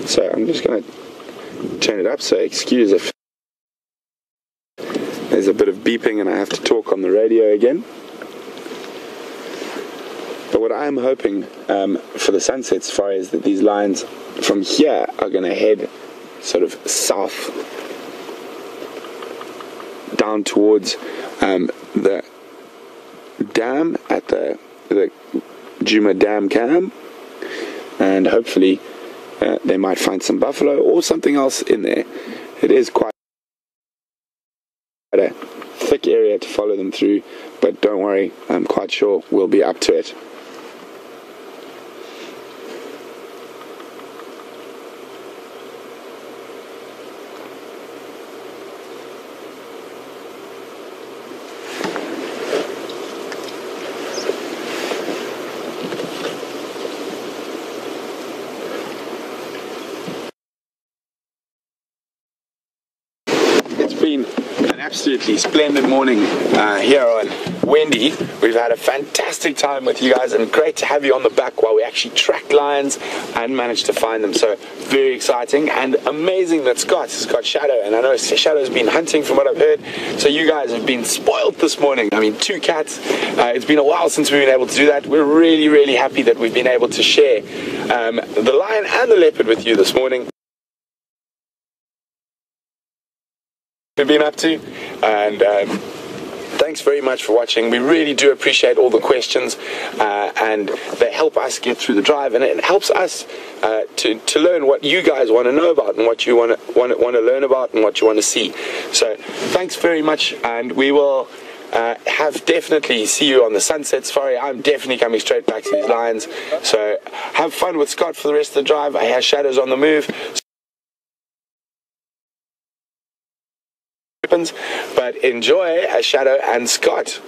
So I'm just going to turn it up, so excuse if there's a bit of beeping and I have to talk on the radio again. But what I'm hoping for the sunset safari is that these lions from here are going to head sort of south down towards the dam at the Nkuhuma Dam camp, and hopefully they might find some buffalo or something else in there. It is quite a thick area to follow them through, but don't worry, I'm quite sure we'll be up to it. Been an absolutely splendid morning here on Wendy. We've had a fantastic time with you guys, and great to have you on the back while we actually tracked lions and managed to find them. So very exciting and amazing that Scott has got Shadow, and I know Shadow's been hunting from what I've heard. So you guys have been spoiled this morning. I mean, 2 cats. It's been a while since we've been able to do that. We're really happy that we've been able to share the lion and the leopard with you this morning. We've been up to, and thanks very much for watching. We really do appreciate all the questions, and they help us get through the drive, and it helps us to learn what you guys want to know about, and what you want to learn about, and what you want to see. So thanks very much, and we will have definitely see you on the sunset safari. I'm definitely coming straight back to these lions, so have fun with Scott for the rest of the drive. I have Shadows on the move, but enjoy a Shadow and Scott.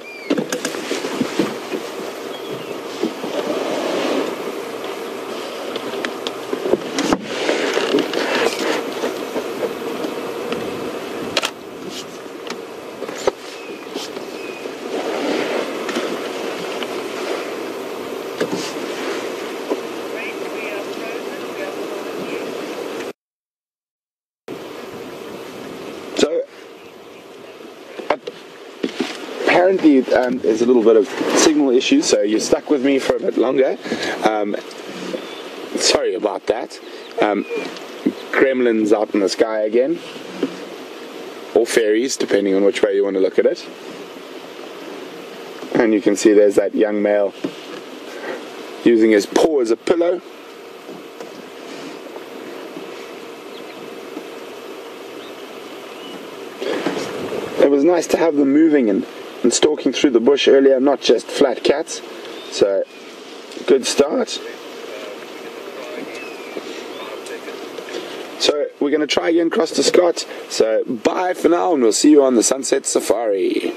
Apparently there's a little bit of signal issues, so you're stuck with me for a bit longer. Sorry about that. Gremlins out in the sky again, or fairies, depending on which way you want to look at it. And you can see there's that young male using his paw as a pillow. It was nice to have them moving and stalking through the bush earlier, not just flat cats. So good start. So we're going to try again across to Scott. So bye for now, and we'll see you on the sunset safari.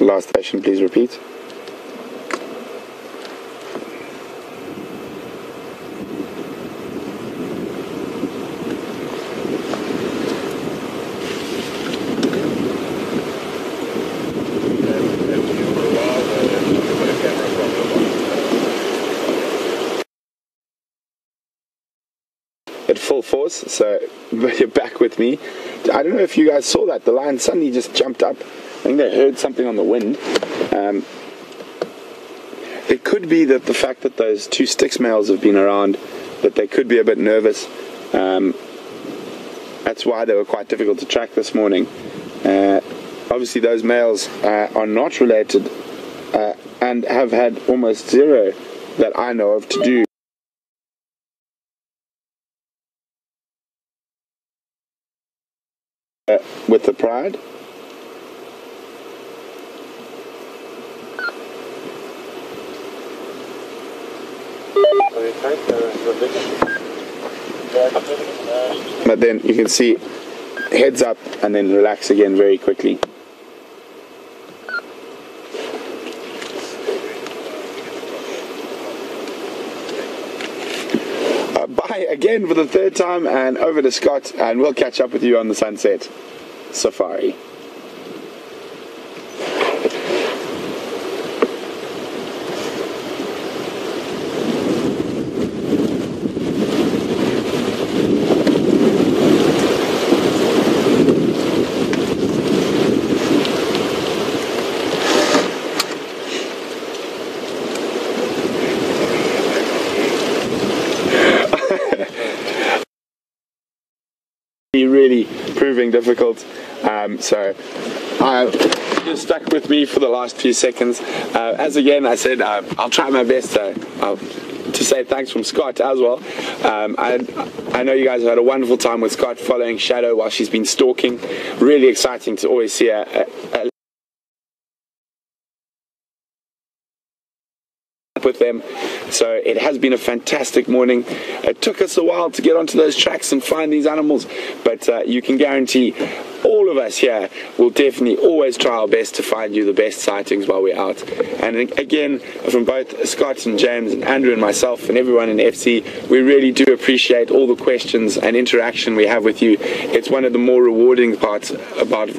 Last station, please repeat. At full force, so you're back with me. I don't know if you guys saw that. The lion suddenly just jumped up. I think they heard something on the wind. It could be that the fact that those 2 Styx males have been around, that they could be a bit nervous. That's why they were quite difficult to track this morning. Obviously those males are not related and have had almost 0 that I know of to do with the pride. But then you can see heads up and then relax again very quickly. Bye again for the 3rd time, and over to Scott, and we'll catch up with you on the sunset safari. difficult. So you're stuck with me for the last few seconds. As again I said, I'll try my best to say thanks from Scott as well. I know you guys have had a wonderful time with Scott following Shadow while she's been stalking. Really exciting to always see a with them. So it has been a fantastic morning. It took us a while to get onto those tracks and find these animals, but you can guarantee all of us here will definitely always try our best to find you the best sightings while we're out. And again, from both Scott and James and Andrew and myself and everyone in FC, we really do appreciate all the questions and interaction we have with you. It's one of the more rewarding parts about